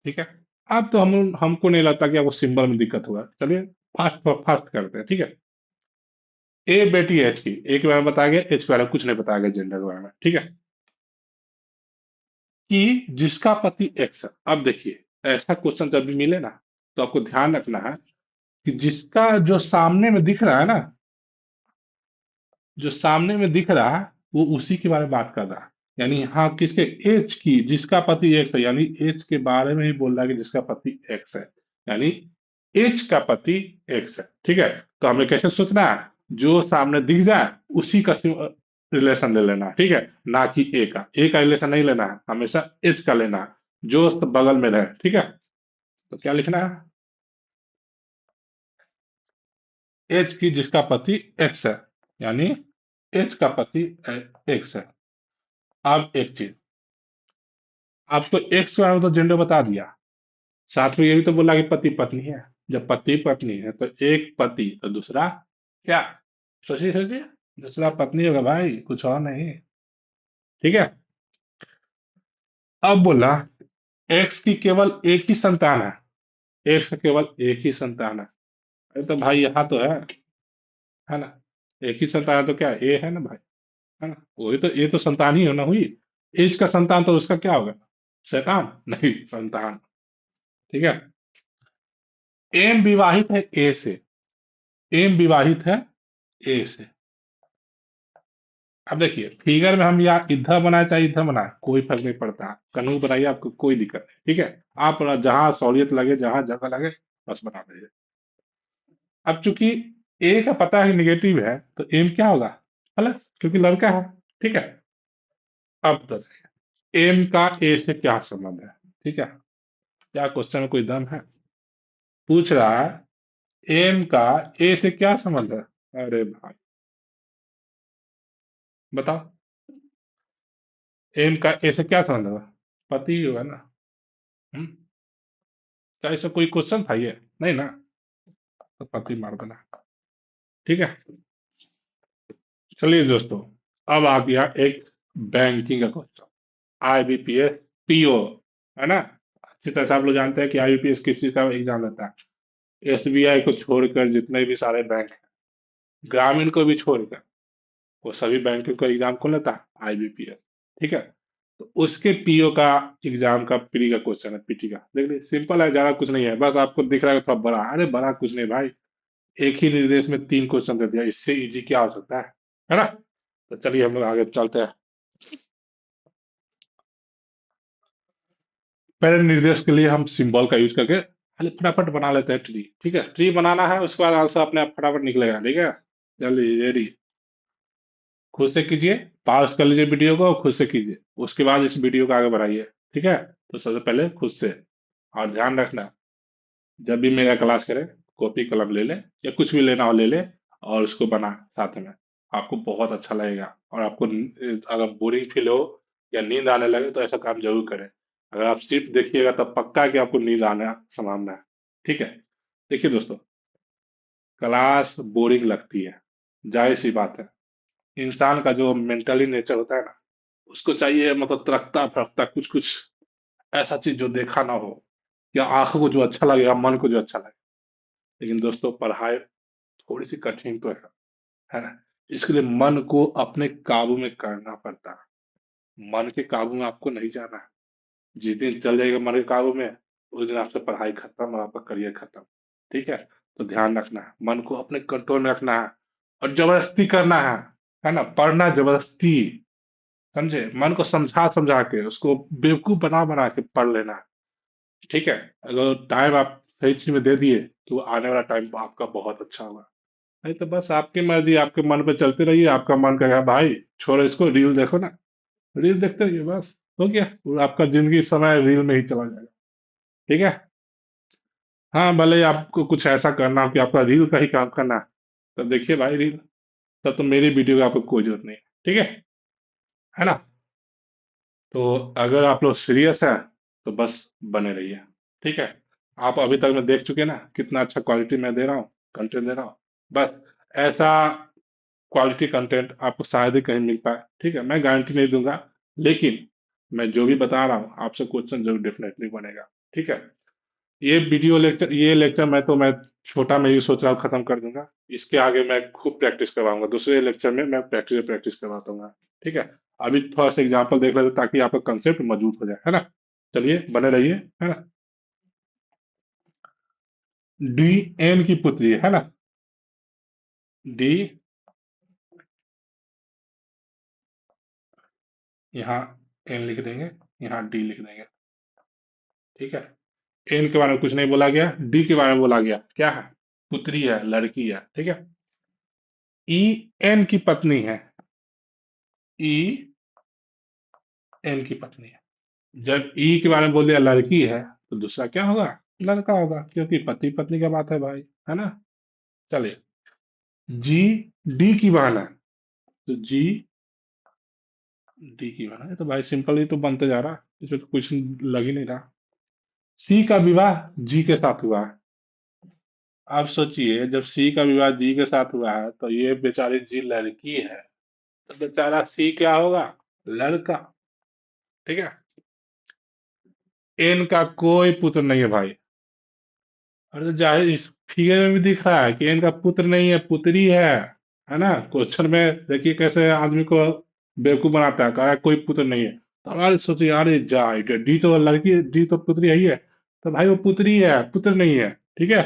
ठीक है, अब तो हमको नहीं लगता कि आपको सिंबल में दिक्कत होगा। चलिए फास्ट फास्ट करते हैं। ठीक है, ए बेटी है एच की, ए के बारे में बताया गया, एच के बारे में कुछ नहीं बताया गया, जेंडर के बारे में। ठीक है, कि जिसका पति एक्स है। अब देखिए, ऐसा क्वेश्चन जब भी मिले ना, तो आपको ध्यान रखना है कि जिसका जो सामने में दिख रहा है ना, जो सामने में दिख रहा है, वो उसी के बारे में बात कर रहा है। यानी हाँ, किसके, एच की, जिसका पति एक्स है, यानी एच के बारे में ही बोल रहा है कि जिसका पति एक्स है, यानी एच का पति एक्स है। ठीक है, तो हमें कैसे सोचना है, जो सामने दिख जाए उसी का रिलेशन ले लेना है। ठीक है, ना कि ए का रिलेशन नहीं लेना है, हमेशा एच का लेना है, जो बगल में रहे। ठीक है, तो क्या लिखना है, एच की जिसका पति एक्स है, यानी एच का पति एक्स है। अब एक चीज, आपको एक्स के बारे में तो जेंडर बता दिया, साथ में ये भी तो बोला कि पति पत्नी है। जब पति पत्नी है तो एक पति तो दूसरा क्या, सोचिए सोचिए, दूसरा पत्नी होगा भाई, कुछ और नहीं। ठीक है, अब बोला एक्स की केवल एक ही संतान है, एक्स का केवल एक ही संतान है। अरे तो भाई यहाँ तो है ना, एक ही संतान है तो क्या ए है ना भाई, है ना, वही तो, ये तो संतान ही होना हुई। एज का संतान तो उसका क्या होगा, शैतान नहीं, संतान। ठीक है, एम विवाहित है ए से, एम विवाहित है ए से। अब देखिए, फिगर में हम या इधर बनाए चाहे इधर बनाए, कोई फर्क नहीं पड़ता, कानून बनाइए, आपको कोई दिक्कत नहीं। ठीक है, आप जहां सहूलियत लगे, जहां जगह लगे, बस बना दीजिए। अब चूंकि ए का पता ही निगेटिव है, तो एम क्या होगा, प्लस, क्योंकि लड़का है। ठीक है, अब तो एम का ए से क्या संबंध है। ठीक है, क्या क्वेश्चन में कोई दम है, पूछ रहा है एम का ए से क्या संबंध है। अरे भाई बताओ, एम का ए से क्या संबंध होगा, पति ही होगा ना। हम्म, क्या ऐसा कोई क्वेश्चन था ये, नहीं ना, तो पति मार देना। ठीक है, चलिए दोस्तों, अब आ गया एक बैंकिंग का क्वेश्चन, आईबीपीएस पीओ, है ना। अच्छी तरह से आप लोग जानते हैं कि आईबीपीएस किस चीज का एग्जाम लेता है, एसबीआई को छोड़कर जितने भी सारे बैंक हैं, ग्रामीण को भी छोड़कर, वो सभी बैंकों का एग्जाम कौन लेता है, आईबीपीएस। ठीक है, तो उसके पीओ का एग्जाम का प्री का क्वेश्चन है, पीटी का। देख लीजिए, सिंपल है, ज्यादा कुछ नहीं है, बस आपको दिख रहा है थोड़ा बड़ा, अरे बड़ा कुछ नहीं भाई, एक ही निर्देश में तीन क्वेश्चन दे दिया, इससे इजी क्या हो सकता है ना। तो चलिए हम लोग आगे चलते हैं। पहले निर्देश के लिए हम सिंबल का यूज करके खाली फटाफट बना लेते हैं ट्री। ठीक है, ट्री बनाना है, उसके बाद आंसर अपने आप फटाफट निकलेगा। ठीक है, चलिए रेडी, खुद से कीजिए, पॉज कर लीजिए वीडियो को, खुद से कीजिए, उसके बाद इस वीडियो को आगे बढ़ाइए। ठीक है, तो सबसे पहले खुद से, और ध्यान रखना, जब भी मेरा क्लास करे, कॉपी कलम ले ले, या कुछ भी लेना हो ले ले, और उसको बना साथ में, आपको बहुत अच्छा लगेगा। और आपको अगर बोरिंग फील हो या नींद आने लगे, तो ऐसा काम जरूर करें। अगर आप सिर्फ देखिएगा तब पक्का है कि आपको नींद आना संभावना है। ठीक है, देखिए दोस्तों, क्लास बोरिंग लगती है, जाहिर सी बात है, इंसान का जो मेंटली नेचर होता है ना, उसको चाहिए मतलब तड़कता फड़कता कुछ कुछ, ऐसा चीज जो देखा ना हो, या आंखों को जो अच्छा लगे, या मन को जो अच्छा लगे। लेकिन दोस्तों, पढ़ाई थोड़ी सी कठिन तो है ना, इसके लिए मन को अपने काबू में करना पड़ता है। मन के काबू में आपको नहीं जाना है, जिस दिन चल जाएगा मन के काबू में, उस दिन आपसे पढ़ाई खत्म और आपका करियर खत्म। ठीक है, तो ध्यान रखना है, मन को अपने कंट्रोल में रखना है, और जबरदस्ती करना है ना, पढ़ना जबरदस्ती, समझे, मन को समझा समझा के, उसको बेवकूफ बना बना के पढ़ लेना है। ठीक है। अगर टाइम आप सही चीज में दे दिए तो आने वाला टाइम आपका बहुत अच्छा होगा। नहीं तो बस आपकी मर्जी, आपके मन पे चलते रहिए। आपका मन कहेगा भाई छोड़ो इसको, रील देखो ना, रील देखते रहिए, बस हो गया। वो आपका जिंदगी समय रील में ही चला जाएगा। ठीक है। हाँ, भले ही आपको कुछ ऐसा करना हो कि आपका रील का ही काम करना है, तब देखिए भाई रील। तब तो मेरी वीडियो की आपको कोई जरूरत नहीं है। ठीक है ना। तो अगर आप लोग सीरियस है तो बस बने रहिए। ठीक है। आप अभी तक में देख चुके ना कितना अच्छा क्वालिटी मैं दे रहा हूँ, कंटेंट दे रहा हूँ। बस ऐसा क्वालिटी कंटेंट आपको शायद ही कहीं मिल पाए। ठीक है, मैं गारंटी नहीं दूंगा, लेकिन मैं जो भी बता रहा हूँ आपसे क्वेश्चन जरूर डेफिनेटली बनेगा। ठीक है। ये लेक्चर मैं छोटा में ही सोच रहा हूँ खत्म कर दूंगा। इसके आगे मैं खूब प्रैक्टिस करवाऊंगा, दूसरे लेक्चर में मैं प्रैक्टिस प्रैक्टिस करवा दूंगा। ठीक है। अभी थोड़ा सा एग्जांपल देख लेते हैं, ताकि आपका कंसेप्ट मजबूत हो जाए, है ना। चलिए बने रहिए, है ना। डी एन की पुत्री है ना। डी, यहाँ एन लिख देंगे, यहाँ डी लिख देंगे। ठीक है। एन के बारे में कुछ नहीं बोला गया, डी के बारे में बोला गया, क्या है, पुत्री है, लड़की है। ठीक है। ई एन की पत्नी है। ई एन की पत्नी है। जब ई के बारे में बोल दिया लड़की है, तो दूसरा क्या होगा, लड़का होगा, क्योंकि पति पत्नी का बात है भाई, है ना। चलिए। जी डी की बहन है, तो जी डी की बहन है। ये तो भाई सिंपल ही तो बनते जा रहा है, इसमें तो कुछ लग ही नहीं रहा। सी का विवाह जी के साथ हुआ है। आप सोचिए, जब सी का विवाह जी के साथ हुआ है तो ये बेचारी जी लड़की है, तो बेचारा सी क्या होगा, लड़का। ठीक है। एन का कोई पुत्र नहीं है भाई। अरे तो जाहिर इस फिगर में भी दिख रहा है कि इनका पुत्र नहीं है, पुत्री है ना। क्वेश्चन में देखिए कैसे आदमी को बेवकूफ बनाता है, कहा है कोई पुत्र नहीं है। तो हमारे सोचिए, अरे जा डी तो लड़की, डी तो पुत्री है ही है, तो भाई वो पुत्री है, पुत्र नहीं है। ठीक है।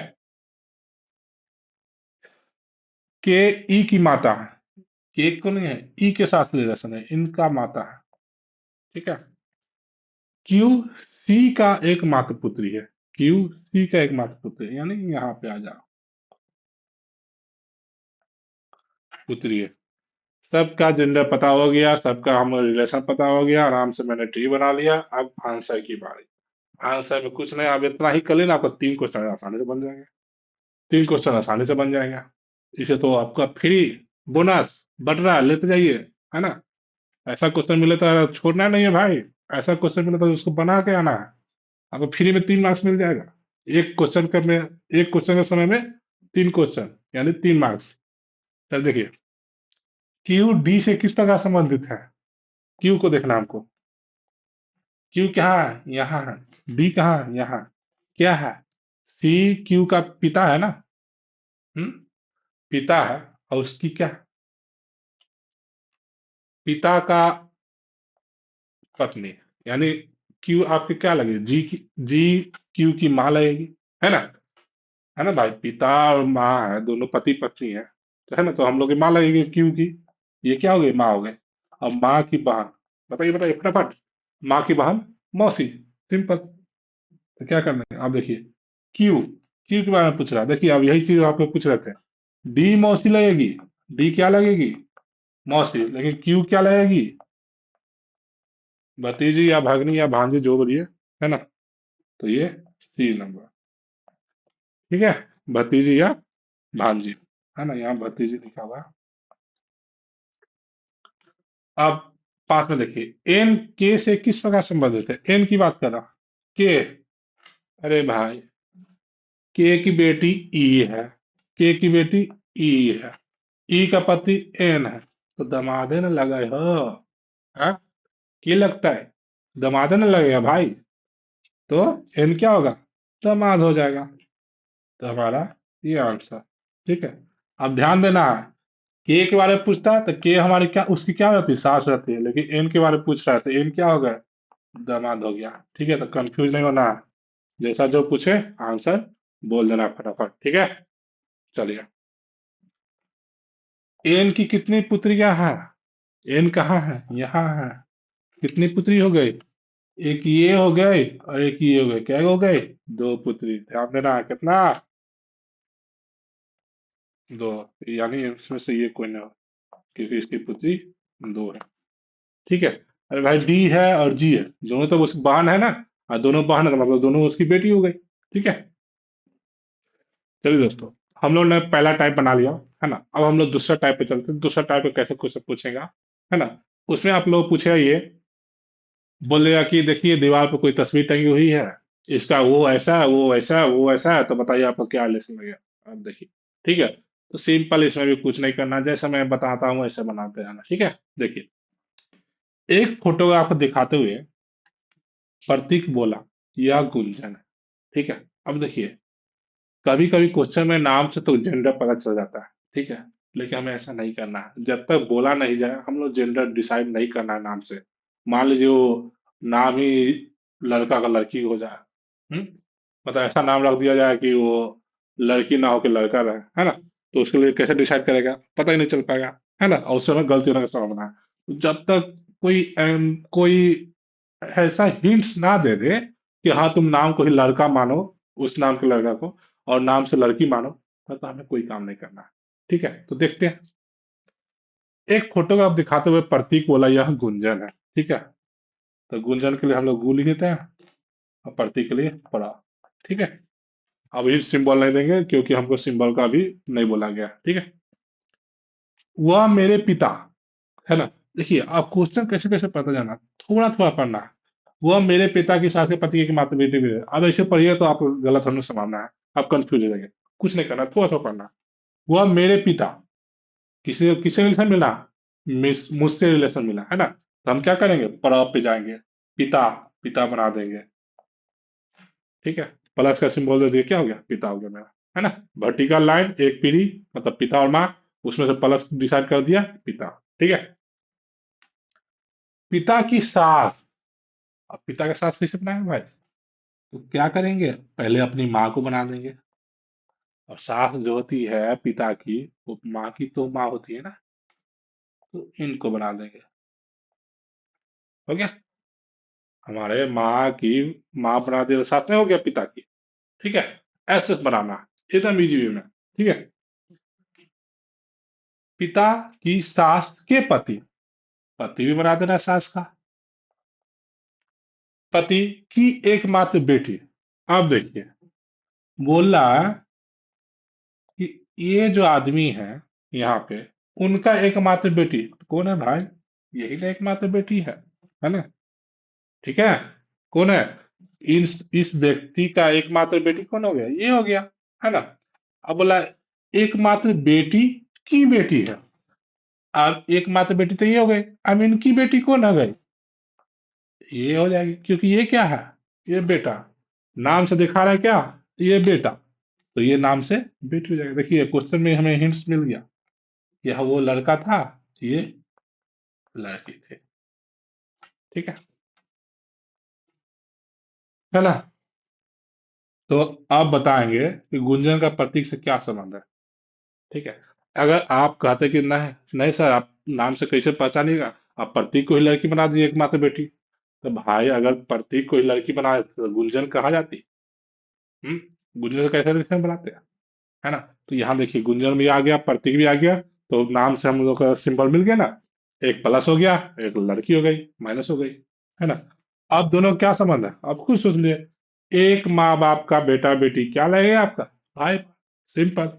के ई की माता है। के को नहीं है, ई के साथ रिलेशन है, इनका माता है। ठीक है। क्यू सी का एकमात्र पुत्री है। क्यू सी का एकमात्र पुत्र है, यानी यहाँ पे आ जाओ, पुत्री है। सबका जेंडर पता हो गया, सबका हम रिलेशन पता हो गया, आराम से मैंने ट्री बना लिया। अब आंसर की बारी। आंसर में कुछ नहीं, अब इतना ही कर लेना, आपको 3 क्वेश्चन आसानी से बन जाएंगे। 3 क्वेश्चन आसानी से बन जाएगा। इसे तो आपका फ्री बोनस बट रहा है, लेते जाइए, है ना। ऐसा क्वेश्चन मिले तो छोड़ना नहीं है भाई। ऐसा क्वेश्चन मिले तो उसको बना के आना है। आपको फ्री में 3 मार्क्स मिल जाएगा। एक क्वेश्चन का में, एक क्वेश्चन के समय में 3 क्वेश्चन, यानी 3 मार्क्स। चल देखिए, क्यू डी से किस प्रकार संबंधित है। क्यू को देखना हमको। क्यू कहाँ है, यहाँ है। डी कहाँ है, यहाँ। क्या है, सी क्यू का पिता है ना। हम्म, पिता है। और उसकी क्या, पिता का पत्नी, यानी क्यू आपके क्या लगेगी, जी क्यू की माँ लगेगी, है ना। है ना भाई, पिता और माँ है, दोनों पति पत्नी है, तो है ना, तो हम लोग की माँ लगेगी क्यू की। ये क्या हो गई, माँ हो गई। अब माँ की बहन, बताइए बताइए फटाफट। माँ की बहन मौसी, सिंपल। तो क्या करना है आप देखिए। क्यू, क्यू के बारे में पूछ रहा है, देखिए अब यही चीज आप लोग पूछ रहे थे। डी मौसी लगेगी, डी क्या लगेगी, मौसी, लेकिन क्यू क्या लगेगी, भतीजी या भगनी या भांजी, जो बोलिए, है ना। तो ये सी नंबर। ठीक है। भतीजी या भांजी, है ना, यहाँ भतीजी लिखा हुआ है। अब पांच में देखिए, एन के से किस प्रकार संबंधित है, एन की बात कर रहा। के, अरे भाई, के की बेटी ई है, के की बेटी ई है, ई का पति एन है, तो दमादे न लगे हो। हाँ, क्या लगता है, दमादे न लगेगा भाई, तो एन क्या होगा, दमाद हो जाएगा। तो हमारा ये आंसर। ठीक है। अब ध्यान देना है, के बारे में पूछता है तो के हमारी क्या, उसकी क्या होती है, सास रहती है, लेकिन एन के बारे में पूछ रहा है तो एन क्या हो गया, दामाद हो गया। ठीक है, तो कंफ्यूज नहीं होना है। जैसा जो पूछे आंसर बोल देना फटाफट। ठीक है। चलिए, एन की कितनी पुत्रियां हैं, एन कहाँ है, यहाँ है। कितनी पुत्री हो गई, एक ये हो गए और एक ये हो गए, क्या हो गए? दो पुत्री। ध्यान देना, कितना? दो। यानी इसमें से ये कोई ना हो, क्योंकि इसकी पुत्री दो है। ठीक है। अरे भाई, डी है और जी है, दोनों तो उसकी बहन है ना। और दोनों बहन है तो मतलब दोनों उसकी बेटी हो गई। ठीक है। चलिए दोस्तों, हम लोग ने पहला टाइप बना लिया, है ना। अब हम लोग दूसरा टाइप पे चलते हैं। दूसरा टाइप पे कैसे क्वेश्चन पूछेगा, है ना। उसमें आप लोग पूछेगा ये, बोलेगा कि देखिए दीवार पे कोई तस्वीर टंगी हुई है, इसका वो ऐसा है, वो ऐसा है, वो ऐसा है, तो बताइए आपको क्या रिलेशन लगेगा। अब देखिए। ठीक है। तो सिंपल, इसमें भी कुछ नहीं करना, जैसे मैं बताता हूँ वैसे बनाते रहना। ठीक है। देखिए, एक फोटोग्राफ को दिखाते हुए प्रतीक बोला, यह गुंजन है। ठीक है। अब देखिए, कभी कभी क्वेश्चन में नाम से तो जेंडर पता चल जाता है। ठीक है। लेकिन हमें ऐसा नहीं करना है, जब तक बोला नहीं जाए हम लोग जेंडर डिसाइड नहीं करना है नाम से। मान लीजिए वो नाम ही लड़का का लड़की हो जाए, हम्म मतलब ऐसा नाम रख दिया जाए कि वो लड़की ना हो के लड़का रहे, है ना। तो उसके लिए कैसे डिसाइड करेगा, पता ही नहीं चल पाएगा, है ना। और उससे हमें गलती होने का संभावना है। जब तक कोई ऐसा हिंट्स ना दे दे कि हाँ तुम नाम को ही लड़का मानो, उस नाम के लड़का को, और नाम से लड़की मानो, तो हमें कोई काम नहीं करना। ठीक है। तो देखते हैं। एक फोटोग्राफ दिखाते हुए प्रतीक बोला, यह गुंजन है। ठीक है। तो गुंजन के लिए हम लोग गु लिख देते हैं, और प्रतीक के लिए पड़ा। ठीक है। अब ये सिंबल नहीं देंगे क्योंकि हमको सिंबल का भी नहीं बोला गया। ठीक है। वह मेरे पिता, है ना। देखिए, आप क्वेश्चन कैसे कैसे पढ़ते जाना, थोड़ा थोड़ा पढ़ना है। वह मेरे पिता की सास के पति की माता बेटी भी है। अब ऐसे पढ़िए तो आप गलत होने से मानना है, आप कंफ्यूज हो जाएंगे। कुछ नहीं करना, थोड़ा थोड़ा पढ़ना। वह मेरे पिता, किसी किसी रिलेशन मिला, मुझसे रिलेशन मिला, है ना। तो हम क्या करेंगे, पड़ाव पे जाएंगे, पिता, पिता बना देंगे। ठीक है। प्लस का सिंबल दे दिए, क्या हो गया, पिता हो गया मेरा, है ना। वर्टिकल लाइन, एक पीढ़ी, मतलब पिता और माँ, उसमें से प्लस डिसाइड कर दिया, पिता। ठीक है। पिता की सास। अब पिता का सास कैसे बनाएंगे भाई? तो क्या करेंगे, पहले अपनी माँ को बना देंगे, और सास जो होती है पिता की, वो माँ की तो माँ होती है ना, तो इनको बना देंगे। हो गया। हमारे माँ की माँ बना दिया तो साथ में हो गया पिता की। ठीक है। ऐसे बनाना, एकदम इजी वे में। ठीक है। पिता की सास के पति, पति भी बना देना सास का। पति की एकमात्र बेटी। अब देखिए, बोला कि ये जो आदमी है यहाँ पे, उनका एकमात्र बेटी कौन है भाई? यही ना एकमात्र बेटी है ना। ठीक है। कौन है? इस व्यक्ति का एकमात्र बेटी कौन हो गया, ये हो गया, है ना। अब बोला एकमात्र बेटी की बेटी है। अब एकमात्र बेटी तो ये हो गई, अब इनकी बेटी कौन हो गई, ये हो जाएगी, क्योंकि ये क्या है, ये बेटा। नाम से दिखा रहा है क्या, ये बेटा, तो ये नाम से बेटी हो जाएगा। देखिए क्वेश्चन में हमें हिंट्स मिल गया, यह वो लड़का था, ये लड़की थी। ठीक है। है ना। तो आप बताएंगे कि गुंजन का प्रतीक से क्या संबंध है। ठीक है। अगर आप कहते कि नहीं नहीं सर, आप नाम से कैसे पहचानिएगा, आप प्रतीक को ही लड़की बना दीजिए एकमात्र बेटी। तो भाई, अगर प्रतीक को ही लड़की बनाए तो गुंजन कहा जाती। गुंजन से कैसे रिलेशन बनाते हैं, है ना। तो यहाँ देखिए, गुंजन भी आ गया, प्रतीक भी आ गया, तो नाम से हम लोग का सिंबल मिल गया ना। एक प्लस हो गया, एक लड़की हो गई, माइनस हो गई, है ना। अब दोनों का क्या संबंध है, आप खुद सोच लिए। एक माँ बाप का बेटा बेटी क्या लगेगा आपका, भाई। सिंपल।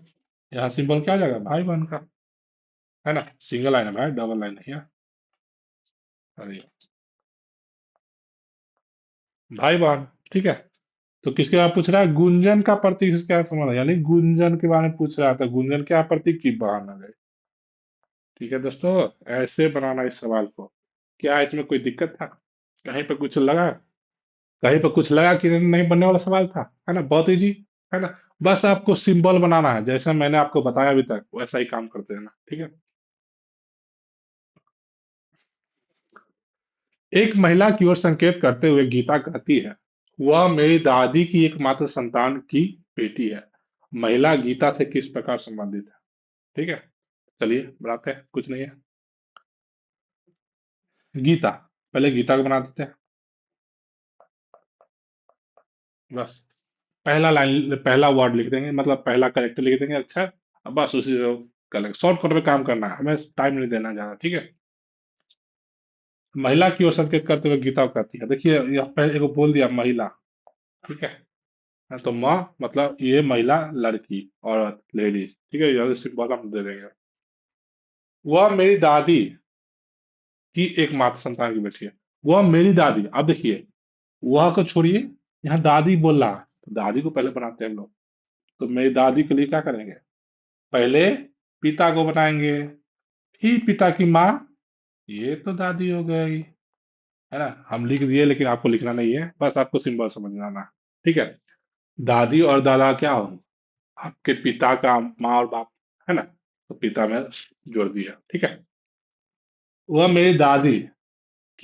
यहाँ सिंबल क्या आ जाएगा, भाई बहन का, है ना। सिंगल लाइन है भाई, डबल लाइन नहीं है। अरे, भाई बहन। ठीक है। तो किसके बारे में पूछ रहा है, गुंजन का प्रतीक से क्या संबंध है, यानी गुंजन के बारे में पूछ रहा था, गुंजन क्या प्रतीक की बहन है। ठीक है दोस्तों, ऐसे बनाना इस सवाल को। क्या इसमें कोई दिक्कत था, कहीं पे कुछ लगा, कहीं पे कुछ लगा कि नहीं बनने वाला सवाल था, है ना। बहुत इजी, है ना। बस आपको सिंबल बनाना है, जैसा मैंने आपको बताया अभी तक वैसा ही काम करते हैं ना। ठीक है। एक महिला की ओर संकेत करते हुए गीता कहती है, वह मेरी दादी की एकमात्र संतान की बेटी है। महिला गीता से किस प्रकार संबंधित है। ठीक है। चलिए बनाते हैं, कुछ नहीं है। गीता, पहले गीता को बना देते हैं। बस पहला वर्ड लिख देंगे, मतलब पहला करेक्टर लिख देंगे अक्षर। अब बस उसी से कर लेंगे, शॉर्टकट में काम करना है, हमें टाइम नहीं देना ज्यादा, ठीक है। महिला की ओर संकेत करते हुए गीता कहती है, देखिए यह पहले एगो बोल दिया महिला, ठीक है। हाँ, तो माँ मतलब ये महिला, लड़की, औरत, लेडीज, ठीक है, ये सिंबल हम दे देंगे। वह मेरी दादी की एकमात्र संतान की बेटी है। वह मेरी दादी, अब देखिए वह को छोड़िए, यहाँ दादी बोल रहा है, तो दादी को पहले बनाते हैं हम लोग। तो मेरी दादी के लिए क्या करेंगे, पहले पिता को बनाएंगे, फिर पिता की माँ, ये तो दादी हो गई, है ना। हम लिख दिए लेकिन आपको लिखना नहीं है, बस आपको सिंबल समझना आना, ठीक है। दादी और दादा क्या हो, आपके पिता का माँ और बाप, है ना, तो पिता में जोड़ दिया, ठीक है। वह मेरी दादी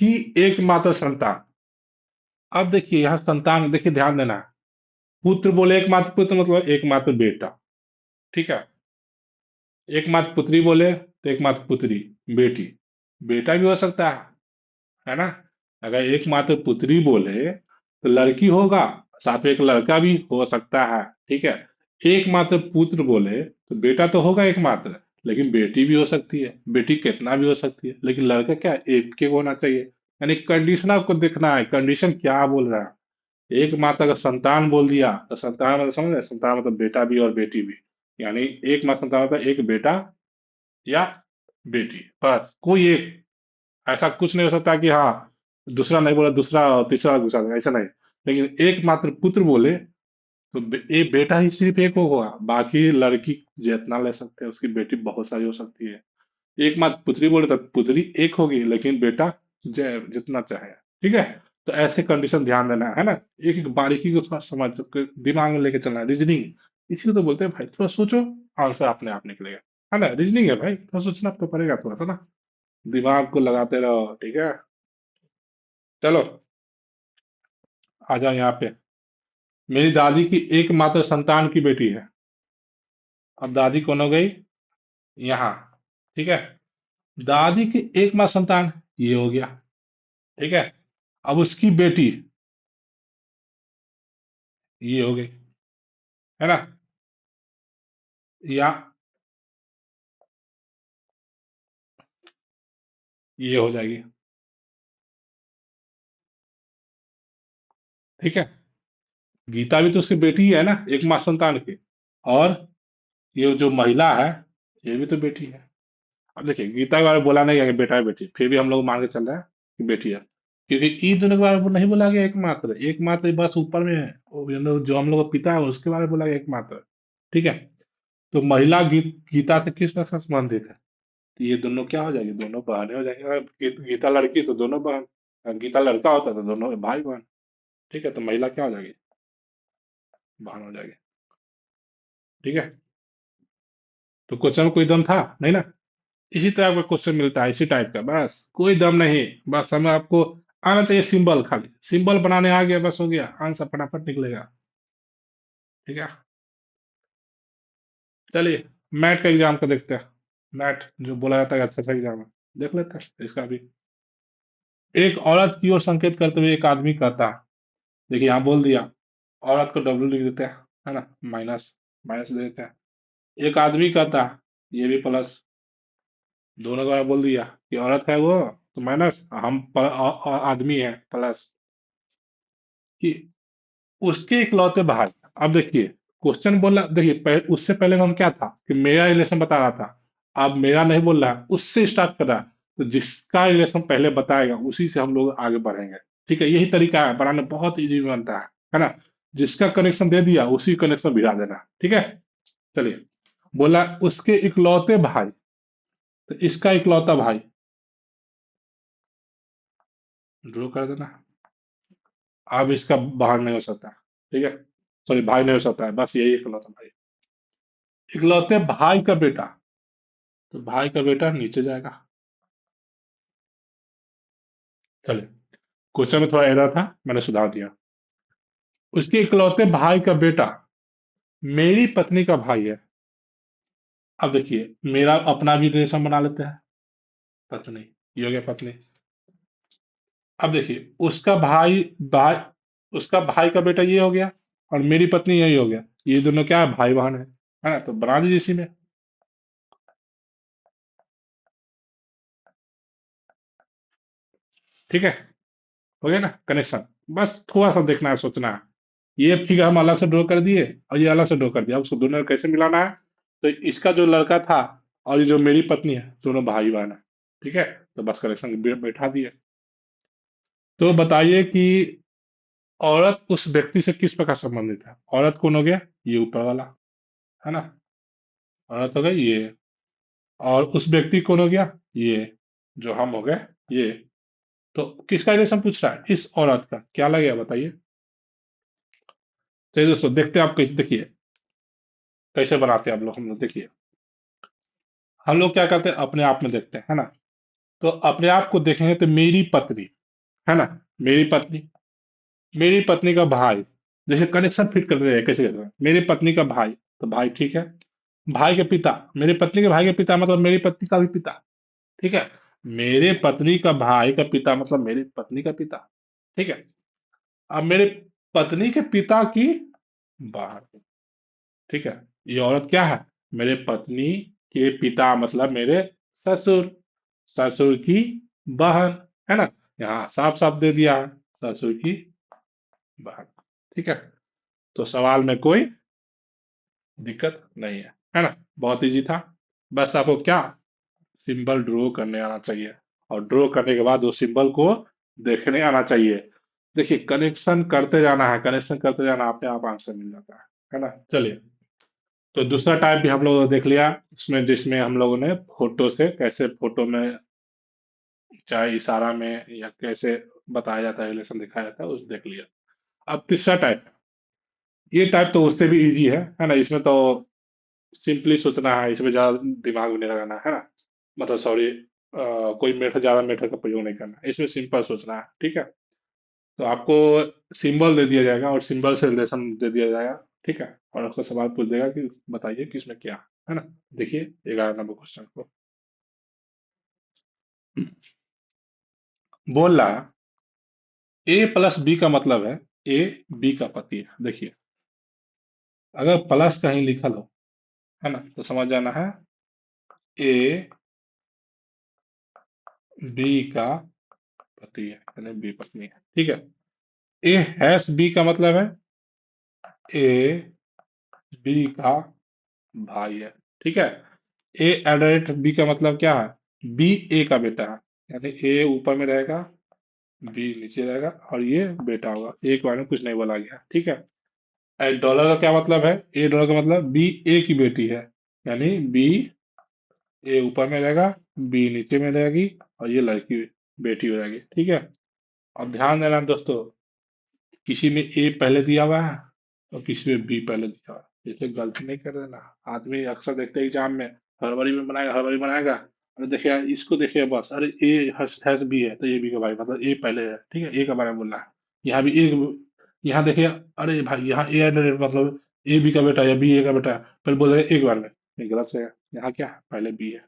की एकमात्र संतान। अब देखिए यहाँ संतान, देखिए ध्यान देना, पुत्र बोले एकमात्र पुत्र मतलब एकमात्र बेटा, ठीक है। एकमात्र पुत्री बोले तो एकमात्र पुत्री, बेटी, बेटा भी हो सकता है ना। अगर एकमात्र पुत्री बोले तो लड़की होगा, साथ में एक लड़का भी हो सकता है, ठीक है। एकमात्र पुत्र बोले तो बेटा तो होगा एकमात्र, लेकिन बेटी भी हो सकती है, बेटी कितना भी हो सकती है, लेकिन लड़का क्या एक के होना चाहिए। यानी कंडीशन आपको देखना है, कंडीशन क्या बोल रहा है। एक माता का संतान बोल दिया तो संतान मतलब समझ रहे हैं? संतान मतलब बेटा भी और बेटी भी, यानी एक माता संतान मतलब एक बेटा या बेटी, बस कोई एक, ऐसा कुछ नहीं हो सकता कि हाँ दूसरा नहीं बोला दूसरा और तीसरा घुसा देगा, ऐसा नहीं। लेकिन एकमात्र पुत्र बोले तो एक बेटा ही सिर्फ एक होगा, बाकी लड़की जितना ले सकते हैं, उसकी बेटी बहुत सारी हो सकती है। एकमात्र पुत्री बोले तो पुत्री एक होगी, लेकिन बेटा जितना चाहे, ठीक है। तो ऐसे कंडीशन ध्यान देना है ना, एक एक बारीकी को थोड़ा समझ के दिमाग में लेके चलना है, रीजनिंग। इसीलिए तो बोलते हैं भाई थोड़ा सोचो, आंसर अपने आप निकलेगा, है ना। रीजनिंग है भाई, थोड़ा सोचना तो पड़ेगा थोड़ा सा ना, दिमाग को लगाते रहो, ठीक है। चलो आ जाओ यहाँ पे। मेरी दादी की एकमात्र संतान की बेटी है। अब दादी कौन हो गई, यहाँ, ठीक है। दादी की एकमात्र संतान ये हो गया, ठीक है। अब उसकी बेटी ये हो गई, है ना, या ये हो जाएगी, ठीक है। गीता भी तो उसकी बेटी ही है ना, एकमात्र संतान की। और ये जो महिला है, ये भी तो बेटी है। अब देखिए गीता के बारे में बोला नहीं गया कि बेटा है बेटी, फिर भी हम लोग मान के चल रहे हैं कि बेटी है, क्योंकि ई दोनों के बारे में नहीं बोला गया एकमात्र, एकमात्र बस ऊपर में है, जो हम लोग का पिता है उसके बारे में बोला गया एकमात्र, ठीक है। तो महिला गीता से किस तरह से संबंधित है, तो ये दोनों क्या हो जाएगी, दोनों बहनें हो जाएंगी। अगर गीता लड़की तो दोनों बहन, अगर गीता लड़का होता तो दोनों भाई बहन, ठीक है। तो महिला क्या हो जाएगी, बहन हो जाएगी, ठीक है। तो क्वेश्चन में कोई दम था नहीं ना, इसी तरह का क्वेश्चन मिलता है इसी टाइप का, बस कोई दम नहीं, बस हमें आपको आना चाहिए सिंबल, खाली सिंबल बनाने आ गया बस हो गया, आंसर फटाफट निकलेगा, ठीक है। चलिए मैथ का एग्जाम का देखते हैं, मैथ जो बोला जाता है अच्छा सा एग्जाम है, देख लेते हैं इसका भी। एक औरत की ओर संकेत करते हुए एक आदमी कहता है, देखिए यहाँ बोल दिया, औरत को डब्ल्यू लिख देते हैं, है ना, माइनस, माइनस दे देते हैं। एक आदमी कहता है, ये भी प्लस, दोनों का बोल दिया कि औरत है वो तो माइनस, हम आदमी है प्लस, कि उसके इकलौते भाई। अब देखिए क्वेश्चन बोला, देखिए उससे पहले हम क्या था कि मेरा रिलेशन बता रहा था, अब मेरा नहीं बोल रहा है, उससे स्टार्ट कर रहा है। तो जिसका रिलेशन पहले बताएगा उसी से हम लोग आगे बढ़ेंगे, ठीक है। यही तरीका है, बनाना बहुत इजी बनता है ना। जिसका कनेक्शन दे दिया उसी कनेक्शन भिड़ा देना, ठीक है। चलिए, बोला उसके इकलौते भाई, तो इसका इकलौता भाई ड्रॉ कर देना। अब इसका बाहर नहीं हो सकता, ठीक है, सॉरी भाई नहीं हो सकता है, बस यही इकलौता भाई, इकलौते भाई का बेटा, तो भाई का बेटा नीचे जाएगा। चलिए, क्वेश्चन में थोड़ा एरर था, मैंने सुधार दिया। उसके इकलौते भाई का बेटा मेरी पत्नी का भाई है। अब देखिए मेरा अपना भी रिलेशन बना लेते हैं, पत्नी, ये हो गया पत्नी। अब देखिए उसका भाई, भाई उसका भाई का बेटा ये हो गया, और मेरी पत्नी यही हो गया। ये दोनों क्या है, भाई बहन है ना? तो बना दीजिए इसी में। ठीक है, हो गया ना कनेक्शन। बस थोड़ा सा देखना है, सोचना है। ये फिगर हम अलग से ड्रॉ कर दिए, और ये अलग से ड्रॉ कर दिया। अब उसको दोनों को कैसे मिलाना है? तो इसका जो लड़का था और ये जो मेरी पत्नी है, दोनों भाई बहन है। ठीक है, तो बस कनेक्शन बैठा दिए। तो बताइए कि औरत उस व्यक्ति से किस प्रकार संबंधित है? औरत कौन हो गया? ये ऊपर वाला, है ना? औरत हो गई ये। और उस व्यक्ति कौन हो गया? ये, जो हम हो गए ये। तो किसका रिलेशन पूछ रहा है? इस औरत का। क्या लगेगा बताइए? चलिए दोस्तों, देखते हैं आप कैसे, देखिए कैसे बनाते हैं आप लोग। हम लोग देखिए, हम लोग क्या करते हैं, अपने आप में देखते हैं, है ना? तो अपने आप को देखेंगे तो मेरी पत्नी, है ना? मेरी पत्नी, मेरी पत्नी का भाई। जैसे कनेक्शन फिट कर रहे हैं, कैसे कर रहे हैं? मेरी पत्नी का भाई, तो भाई ठीक है। भाई के पिता, मेरी पत्नी के भाई के पिता मतलब मेरी पत्नी का भी पिता। ठीक है। मेरे पत्नी का भाई का पिता मतलब मेरी पत्नी का पिता। ठीक है। अब मेरे पत्नी के पिता की बहन। ठीक है। ये औरत क्या है? मेरे पत्नी के पिता मतलब मेरे ससुर। ससुर की बहन, है ना? यहाँ साफ साफ दे दिया है, ससुर की बहन। ठीक है। तो सवाल में कोई दिक्कत नहीं है ना? बहुत इजी था। बस आपको क्या, सिंबल ड्रॉ करने आना चाहिए, और ड्रॉ करने के बाद उस सिंबल को देखने आना चाहिए। देखिए, कनेक्शन करते जाना है, कनेक्शन करते जाना, अपने आप आंसर मिल जाता है ना? चलिए, तो दूसरा टाइप भी हम लोगों ने देख लिया, इसमें जिसमें हम लोगों ने फोटो से कैसे, फोटो में चाहे इशारा में या कैसे बताया जाता है, रिलेशन दिखाया जाता है, उस देख लिया। अब तीसरा टाइप, ये टाइप तो उससे भी इजी है ना? इसमें तो सिंपली सोचना है, इसमें ज्यादा दिमाग भी नहीं लगाना है ना? मतलब सॉरी, कोई मेथड, ज्यादा मेथड का प्रयोग नहीं करना, इसमें सिंपल सोचना है। ठीक है। तो आपको सिंबल दे दिया जाएगा, और सिंबल से रिलेशन दे दिया जाएगा। ठीक है। और उसका सवाल पूछ देगा कि बताइए कि इसमें क्या है ना? देखिए 11 नंबर क्वेश्चन को। बोल रहा ए प्लस बी का मतलब है ए बी का पति है। देखिए, अगर प्लस कहीं लिखल हो, है ना, तो समझ जाना है ए बी का पति है, यानी बी पत्नी है। ठीक है। ए हैश बी का मतलब है ए बी का भाई है। ठीक है। ए एडरेट बी का मतलब क्या है? बी ए का बेटा है। यानी ए ऊपर में रहेगा, बी नीचे रहेगा, और ये बेटा होगा। ए के बारे में कुछ नहीं बोला गया। ठीक है। डॉलर का क्या मतलब है? ए डॉलर का मतलब बी ए की बेटी है। यानी बी ए ऊपर में रहेगा, बी नीचे में रहेगी, और ये लड़की बेटी हो जाएगी। ठीक है। अब ध्यान देना दोस्तों, किसी में ए पहले दिया हुआ है और किसी में बी पहले दिया हुआ है, इसे गलती नहीं कर देना। आदमी अक्सर देखते हैं एग्जाम में, हड़बड़ी में बनाएगा, हड़बड़ी बनाएगा, अरे देखिए इसको देखिए बस, अरे ए हैश बी है तो ए बी का भाई मतलब ए पहले है। ठीक है, ए का बारे में बोलना है। यहाँ भी ए, यहाँ देखिए, अरे भाई यहाँ ए मतलब ए बी का बेटा या बी ए का बेटा है, पहले बोल देगा ए के बारे में, ये गलत है। यहाँ क्या है? पहले बी है।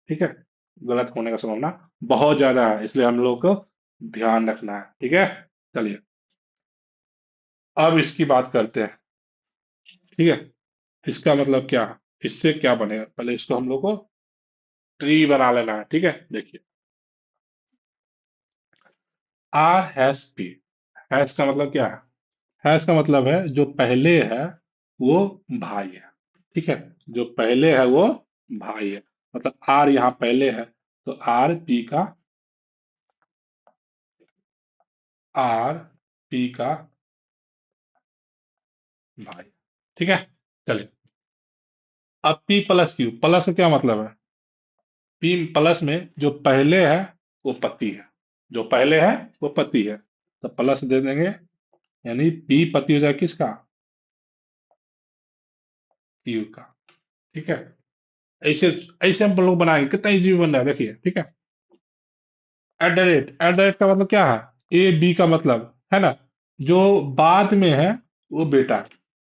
ठीक है। गलत होने का संभावना बहुत ज्यादा है, इसलिए हम लोग को ध्यान रखना है। ठीक है। चलिए, अब इसकी बात करते हैं। ठीक है। इसका मतलब क्या है? इससे क्या बनेगा, पहले इसको हम लोग को ट्री बना लेना है। ठीक है। देखिए, आर हैश पी। हैश का मतलब क्या है? हैश का मतलब है जो पहले है वो भाई है। ठीक है। जो पहले है वो भाई है। मतलब आर यहाँ पहले है, तो आर पी का, आर पी का भाई। ठीक है। चलिए, अब पी प्लस क्यू। प्लस का क्या मतलब है? पी प्लस में जो पहले है वो पति है। जो पहले है वो पति है, तो प्लस दे देंगे। यानी पी पति हो जाएगा किसका? क्यू का। ठीक है। ऐसे ऐसे हम लोग बनाएंगे, कितना इजी बन रहा है देखिए। ठीक है। एट द रेट का मतलब क्या है? ए बी का मतलब, है ना? जो बाद में है वो बेटा।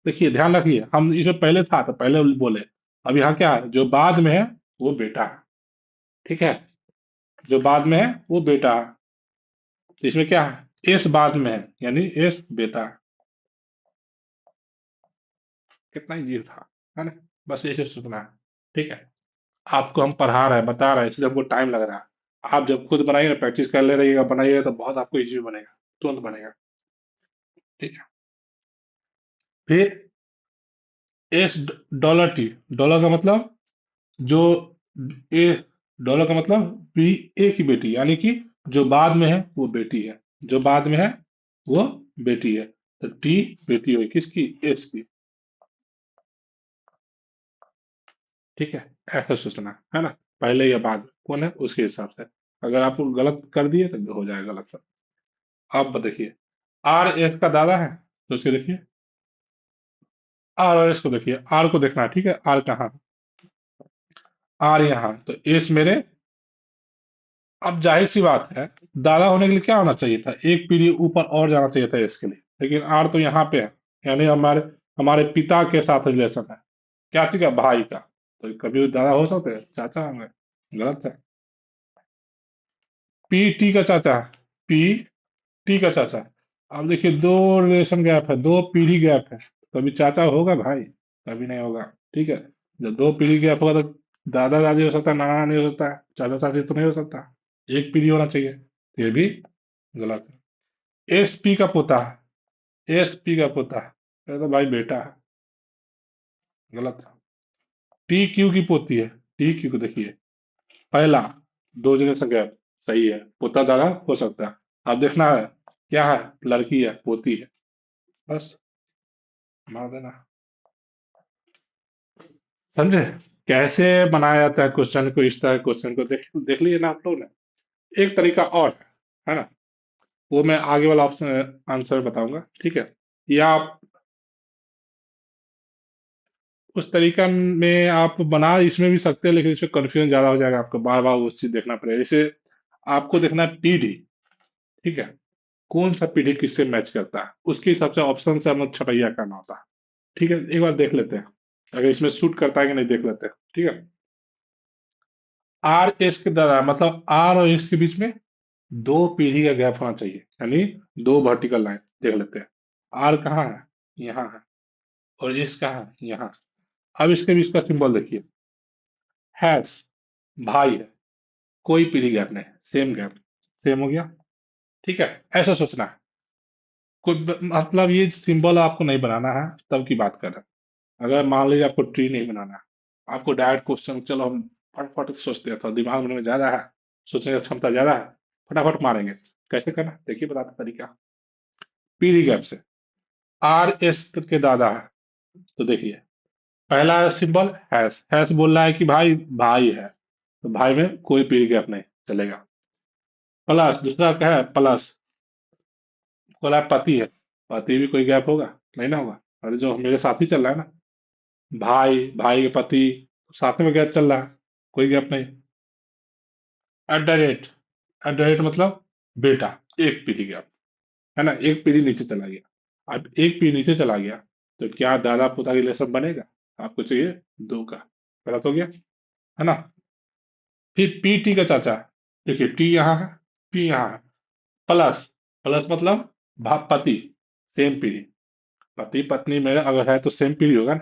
देखिए ध्यान रखिए, हम इसमें पहले था तो पहले बोले, अब यहाँ क्या है? जो बाद में है वो बेटा है। ठीक है। जो बाद में है वो बेटा है। तो इसमें क्या है? एस बाद में यानी एस बेटा। कितना इजी था, है ना? बस ऐसे सोचना है। ठीक है, आपको हम पढ़ा रहे हैं, बता रहे हैं, इसलिए हमको टाइम लग रहा है। आप जब खुद बनाइएगा, प्रैक्टिस कर ले रहिएगा, बनाइएगा, तो बहुत आपको इजी बनेगा, तुरंत बनेगा। ठीक है। फिर एस डॉलर टी। डॉलर का मतलब जो ए, डॉलर का मतलब बी, ए की बेटी, यानी कि जो बाद में है वो बेटी है, जो बाद में है वो बेटी है। तो टी बेटी हुई किसकी? एस की। ठीक है, ऐसा सोचना है ना, पहले या बाद में कौन है उसके हिसाब से। अगर आप गलत कर दिए तो हो जाएगा गलत सब। अब देखिए, आर एस का दादा है, तो उसके देखिए, आर और एस को देखिए, आर को देखना है, ठीक है, आर कहाँ? आर यहाँ, तो एस मेरे। अब जाहिर सी बात है, दादा होने के लिए क्या होना चाहिए था? एक पीढ़ी ऊपर और जाना चाहिए था इसके लिए, लेकिन आर तो यहाँ पे है, यानी हमारे हमारे पिता के साथ रिलेशन है। क्या चीज का? भाई का। तो कभी दादा हो सकते हैं, चाचा होंगे। गलत है। पी टी का चाचा, पी टी का चाचा। अब देखिए, दो रिलेशन गैप है, दो पीढ़ी गैप है, कभी चाचा होगा भाई? कभी नहीं होगा। ठीक है, जब दो पीढ़ी गैप होगा तो दादा दादी हो सकता है, नाना नानी हो सकता है, चाचा चाची तो नहीं हो सकता। एक पीढ़ी होना चाहिए, तो ये भी गलत है। एस पी का पोता है, एस पी का पोता है, ये तो भाई बेटा है। गलत है। टी क्यू की पोती है, टी क्यू को देखिए, पहला, दो जनरेशन गैप, सही है, पोता दादा हो सकता है। अब देखना है क्या है, लड़की है, पोती है, बस मार देना। समझे कैसे बनाया जाता है क्वेश्चन को? इस तरह क्वेश्चन को देख देख लीजिए ना आप लोग ने। एक तरीका और है ना, वो मैं आगे वाला ऑप्शन आंसर बताऊंगा, ठीक है? या आप उस तरीका में आप बना इसमें भी सकते हैं, लेकिन इसमें कंफ्यूजन ज्यादा हो जाएगा, आपको बार बार वो चीज देखना पड़ेगा। जैसे आपको देखना है पीढ़ी, ठीक है, कौन सा पीढ़ी किससे मैच करता है, उसके हिसाब से ऑप्शन से हमें छटैया करना होता है। ठीक है, एक बार देख लेते हैं, अगर इसमें सूट करता है कि नहीं, देख लेते हैं। ठीक है, आर एस के द्वारा मतलब आर और एस के बीच में दो पीढ़ी का गैप होना चाहिए, यानी दो वर्टिकल लाइन। देख लेते हैं, आर कहाँ है? यहाँ है। और एस कहाँ है? यहाँ। अब इसके बीच का सिंबल देखिए, हैश, भाई है, कोई पीढ़ी गैप नहीं, सेम गैप, सेम हो गया। ठीक है, ऐसा सोचना है। मतलब ये सिंबल आपको नहीं बनाना है, तब की बात कर रहे हैं। अगर मान लीजिए आपको ट्री नहीं बनाना है, आपको डायरेक्ट क्वेश्चन, चलो हम फटाफट सोचते हैं, तो दिमाग में ज्यादा है, सोचने की क्षमता ज्यादा है, फटाफट मारेंगे। कैसे करना देखिए, बताते तरीका। पीढ़ी गैप से, आर एस के दादा है, तो देखिए, पहला सिंबल हैश, हैश बोल रहा है कि भाई भाई है, तो भाई में कोई पीढ़ी गैप नहीं चलेगा। प्लस, दूसरा क्या है? प्लस, बोला है पति है, पति भी कोई गैप होगा? नहीं ना होगा। अरे जो मेरे साथ ही चल रहा है ना, भाई, भाई के पति, साथ में गैप चल रहा है, कोई गैप नहीं। At the rate, at the rate मतलब बेटा, एक पीढ़ी गैप, है ना, एक पीढ़ी नीचे चला गया। अब एक पीढ़ी नीचे चला गया, तो क्या दादा पोता का रिलेशन बनेगा? आपको चाहिए दो का, गलत हो गया, है ना? फिर पी टी का चाचा, देखिए टी यहाँ है, पी यहाँ है, प्लस, प्लस मतलब पति, सेम पीढ़ी, पति पत्नी में अगर है तो सेम पीढ़ी होगा ना।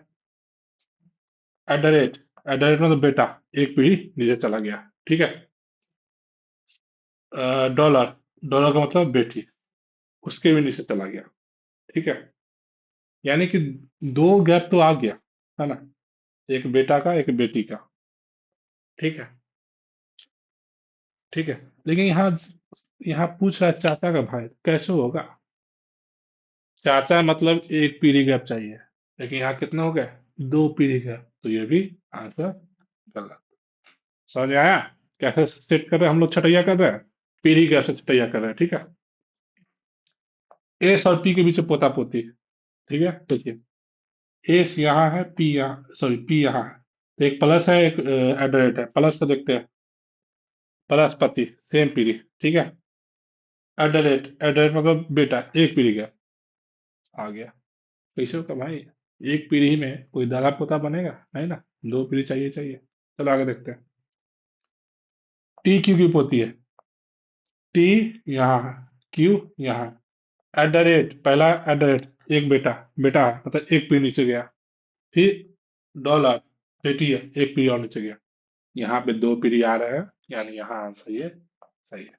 At the rate, at the rate मतलब बेटा, एक पीढ़ी नीचे चला गया। ठीक है। डॉलर, डॉलर का मतलब बेटी, उसके भी नीचे चला गया। ठीक है, यानी कि दो गैप तो आ गया, है ना, एक बेटा का, एक बेटी का। ठीक है, ठीक है, लेकिन यहाँ यहाँ पूछ रहा है चाचा का भाई, कैसे होगा? चाचा मतलब एक पीढ़ी गैप चाहिए, लेकिन यहाँ कितना हो गया? दो पीढ़ी गैप, तो ये भी आंसर गलत। समझ में आया कैसे सेट कर रहे हैं हम लोग, छटैया कर रहे हैं, पीढ़ी गैप से छटैया कर रहे हैं। ठीक है, एस और पी के बीच में पोता पोती। ठीक है, देखिए, एस यहाँ है, पी यहाँ, सॉरी पी यहाँ है, तो एक प्लस है, एक एट है, प्लस का देखते हैं, प्लस पति, सेम पीढ़ी। ठीक है, एट मतलब बेटा, एक पीढ़ी का आ गया। कैसे होगा भाई? एक पीढ़ी में कोई दादा पोता बनेगा नहीं ना, दो पीढ़ी चाहिए चाहिए। चलो आगे देखते हैं। टी क्यू की पोती है, टी यहाँ है, क्यू यहाँ, एट द रेट, पहला एट द रेट, एक बेटा, बेटा है मतलब एक पी नीचे गया, फिर डॉलर, बेटी है, एक पी और नीचे गया, यहाँ पे दो पीढ़ी आ रहे हैं, यानी यहाँ आंसर ये सही है।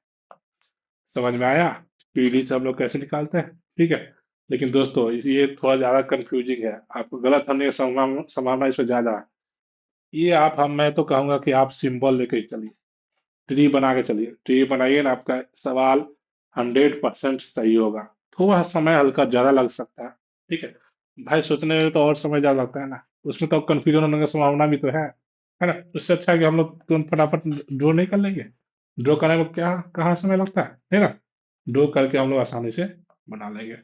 समझ में आया पीढ़ी से हम लोग कैसे निकालते हैं, ठीक है। लेकिन दोस्तों ये थोड़ा ज्यादा कंफ्यूजिंग है, आपको गलत होने की संभावना इसमें ज्यादा है। ये आप हम मैं तो कहूंगा कि आप सिंबल लेके ही चलिए, ट्री बना के चलिए, ट्री बनाइए ना, आपका सवाल 100% सही होगा। थोड़ा समय हल्का ज्यादा लग सकता है, ठीक है। भाई सोचने में तो और समय ज्यादा लगता है ना, उसमें तो कंफ्यूजन होने की संभावना भी तो है ना। उससे अच्छा है कि हम लोग तुरंत फटाफट ड्रॉ नहीं कर लेंगे, ड्रॉ करने में क्या कहाँ समय लगता है ना। ड्रॉ करके हम लोग आसानी से बना लेंगे,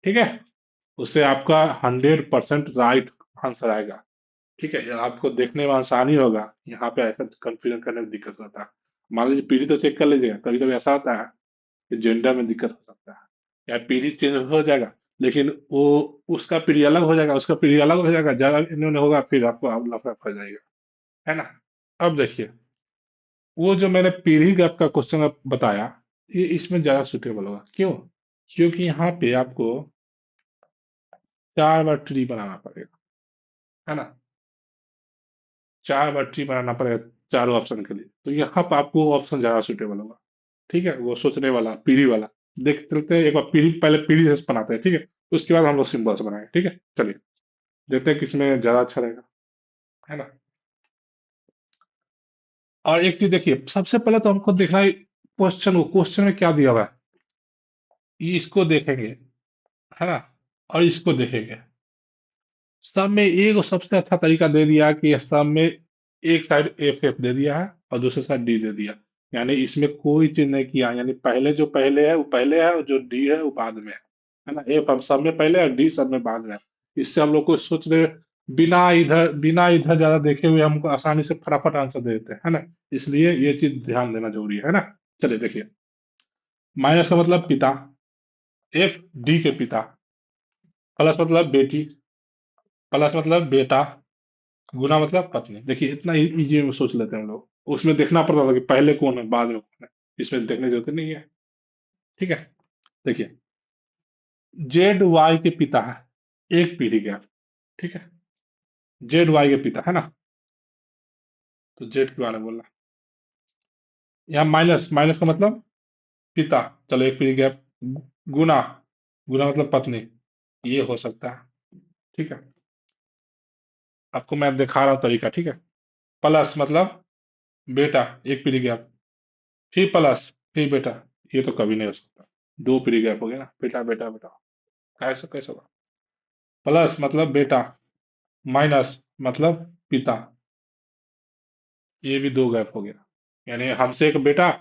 ठीक है। उससे आपका 100% राइट आंसर आएगा, ठीक है। ये आपको देखने में आसानी होगा, यहाँ पे ऐसा कंफ्यूजन करने में दिक्कत होता है। मान लीजिए पीढ़ी तो चेक कर लीजिएगा, कभी कभी ऐसा होता है कि जेंडर में दिक्कत हो सकता है, या पीढ़ी चेंज हो जाएगा, लेकिन वो उसका पीढ़ी अलग हो जाएगा, उसका पीढ़ी अलग हो जाएगा, ज्यादा इन्होंने होगा, फिर आपको लफड़ा फंस जाएगा, है ना। अब देखिए, वो जो मैंने पीढ़ी का आपका क्वेश्चन बताया, ये इसमें ज्यादा सुटेबल होगा, क्यों? क्योंकि यहाँ पे आपको 4 बार ट्री बनाना पड़ेगा, है ना। 4 बार ट्री बनाना पड़ेगा चारों ऑप्शन के लिए, तो यहाँ पर आपको ऑप्शन ज्यादा सुटेबल होगा, ठीक है। वो सोचने वाला पीढ़ी वाला, देख चलते हैं एक बार पीढ़ी, पहले पीढ़ी से बनाते हैं, ठीक है। उसके बाद हम लोग सिंबल्स बनाएंगे, ठीक है। चलिए देखते हैं किसमें ज्यादा अच्छा रहेगा, है ना। और एक चीज देखिए, सबसे पहले तो हमको देखना है क्वेश्चन, वो क्वेश्चन में क्या दिया हुआ है, ये इसको देखेंगे, है ना, और इसको देखेंगे। सब में एक सबसे अच्छा तरीका दे दिया कि सब में एक साइड एफ एफ दे दिया है और दूसरे साइड डी दे दिया, यानी इसमें कोई चीज नहीं किया, यानी पहले जो पहले है वो पहले है, और जो डी है वो बाद में है ना। एफ हम सब में पहले है, डी सब में बाद में है। इससे हम लोग को सोच रहे, बिना इधर ज्यादा देखे हुए हमको आसानी से फटाफट आंसर दे देते हैं, है ना। इसलिए ये चीज ध्यान देना जरूरी है ना। चलिए देखिए, माइनस का मतलब पिता, एफ डी के पिता, प्लस मतलब बेटी, प्लस मतलब बेटा, गुना मतलब पत्नी। देखिए इतना इजी में सोच लेते हैं हम लोग, उसमें देखना पड़ता था कि पहले कौन है बाद में कौन है, इसमें देखने की जरूरत नहीं है, ठीक है। देखिए, जेड वाई के पिता है, एक पीढ़ी गया, ठीक है। जेड वाई के पिता है ना, तो जेड के बारे में बोलना। यहाँ माइनस, माइनस का मतलब पिता, चलो एक पीढ़ी गया। गुना, गुना मतलब पत्नी, ये हो सकता है, ठीक है। आपको मैं दिखा रहा हूँ तरीका, ठीक है। प्लस मतलब बेटा, एक पीढ़ी गया, फिर प्लस, फिर बेटा, ये तो कभी नहीं हो सकता, दो पीढ़ी गैप हो गया ना, बेटा बेटा बेटा, कैसे कैसे होगा। प्लस मतलब बेटा, माइनस मतलब पिता, ये भी दो गैप हो गया, यानी हमसे एक बेटा,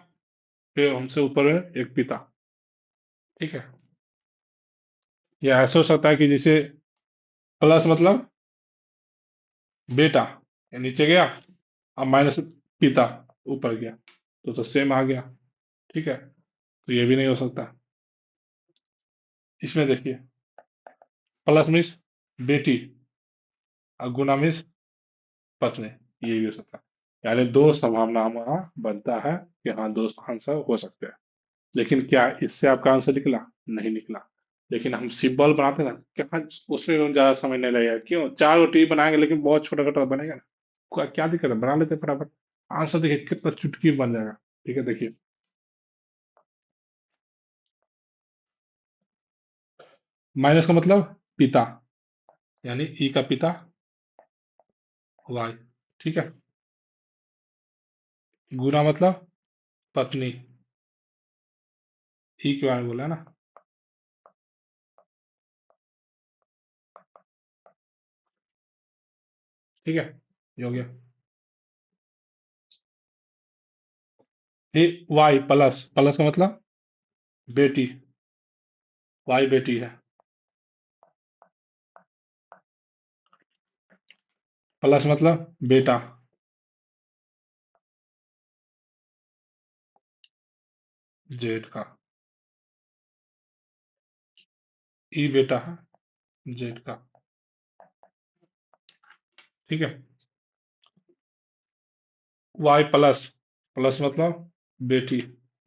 फिर हमसे ऊपर है एक पिता, ठीक है। या ऐसा हो सकता है कि जैसे प्लस मतलब बेटा, ये नीचे गया, अब माइनस पिता, ऊपर गया, तो सेम आ गया, ठीक है। तो ये भी नहीं हो सकता। इसमें देखिए, प्लस मीन्स बेटी, और गुना मीन्स पत्नी, ये भी हो सकता है। यानी दो संभावना हमारा बनता है कि हाँ दो आंसर हो सकते हैं। लेकिन क्या इससे आपका आंसर निकला? नहीं निकला। लेकिन हम सिंबल बनाते हैं ना, क्या उसमें भी ज्यादा समय नहीं लगेगा, क्यों? चार रोटी बनाएंगे लेकिन बहुत छोटा छोटा बनेगा ना, क्या दिक्कत है, बना लेते हैं फटाफट। आंसर देखिए कितना चुटकी में बन जाएगा, ठीक है। देखिए, माइनस का मतलब पिता, यानी ई का पिता वाई, ठीक है। गुना मतलब पत्नी, ई के बारे में बोला है ना, ठीक है। ये हो गया। फिर वाई, प्लस, प्लस का मतलब बेटी, वाई बेटी है, प्लस मतलब बेटा, जेड का, ई बेटा है जेड का, ठीक है। वाई प्लस, प्लस मतलब बेटी,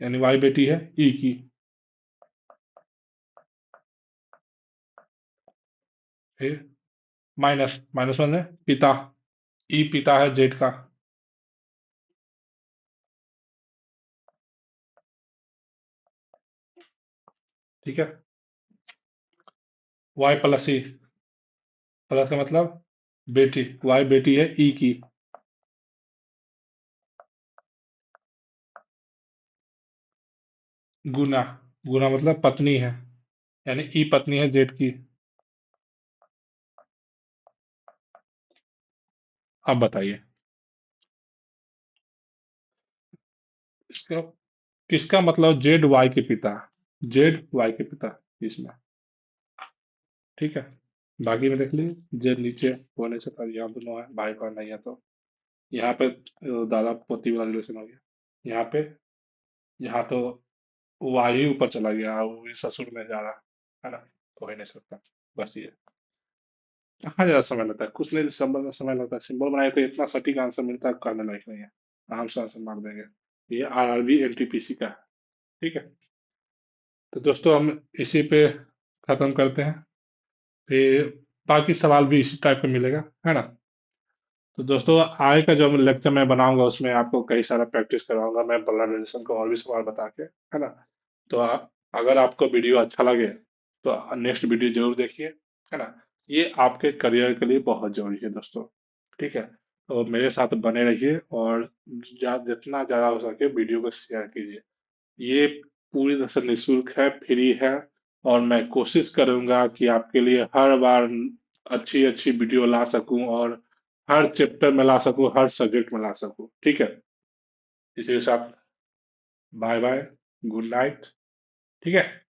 यानी वाई बेटी है ई की, फिर माइनस, माइनस वन है पिता, ई पिता है जेड का। ठीक है। वाई प्लस ई, प्लस का मतलब बेटी, वाई बेटी है ई की। गुना, गुना मतलब पत्नी है, यानी ई पत्नी है जेड की। अब बताइए इसका, किसका मतलब जेड वाई के पिता, जेड वाई के पिता इसमें। ठीक है। बाकी में देख लीजिए, जेड नीचे होने से पर यहाँ दोनों है, भाई बहन नहीं है तो यहाँ पे दादा पोती वाला रिलेशन हो गया। यहाँ पे, यहाँ तो वाई ही ऊपर चला गया, वो भी ससुर में जा रहा है ना, तो हो ही नहीं सकता। बस ये, कहाँ ज्यादा समय लगता है, कुछ नहीं सिंबल समय लगता है, सिंबल बनाए तो इतना सटीक आंसर मिलता है, करने लायक नहीं है। आराम से आंसर मार देंगे। ये आरआरबी एनटीपीसी का है। ठीक है। तो दोस्तों हम इसी पे खत्म करते हैं, फिर बाकी सवाल भी इसी टाइप का मिलेगा, है ना। तो दोस्तों आगे का जो लेक्चर मैं बनाऊंगा उसमें आपको कई सारा प्रैक्टिस करवाऊंगा मैं, ब्लड रिलेशन को और भी सवाल बता के, है ना। तो अगर आपको वीडियो अच्छा लगे तो नेक्स्ट वीडियो जरूर देखिए, है ना। ये आपके करियर के लिए बहुत जरूरी है दोस्तों। ठीक है। तो मेरे साथ बने रहिए और जितना ज़्यादा हो सके वीडियो को शेयर कीजिए। ये पूरी तरह से निःशुल्क है, फ्री है। और मैं कोशिश करूंगा कि आपके लिए हर बार अच्छी अच्छी वीडियो ला सकूं और हर चैप्टर में ला सकूं, हर सब्जेक्ट में ला सकूं। ठीक है। इसी के साथ बाय बाय, गुड नाइट। ठीक है।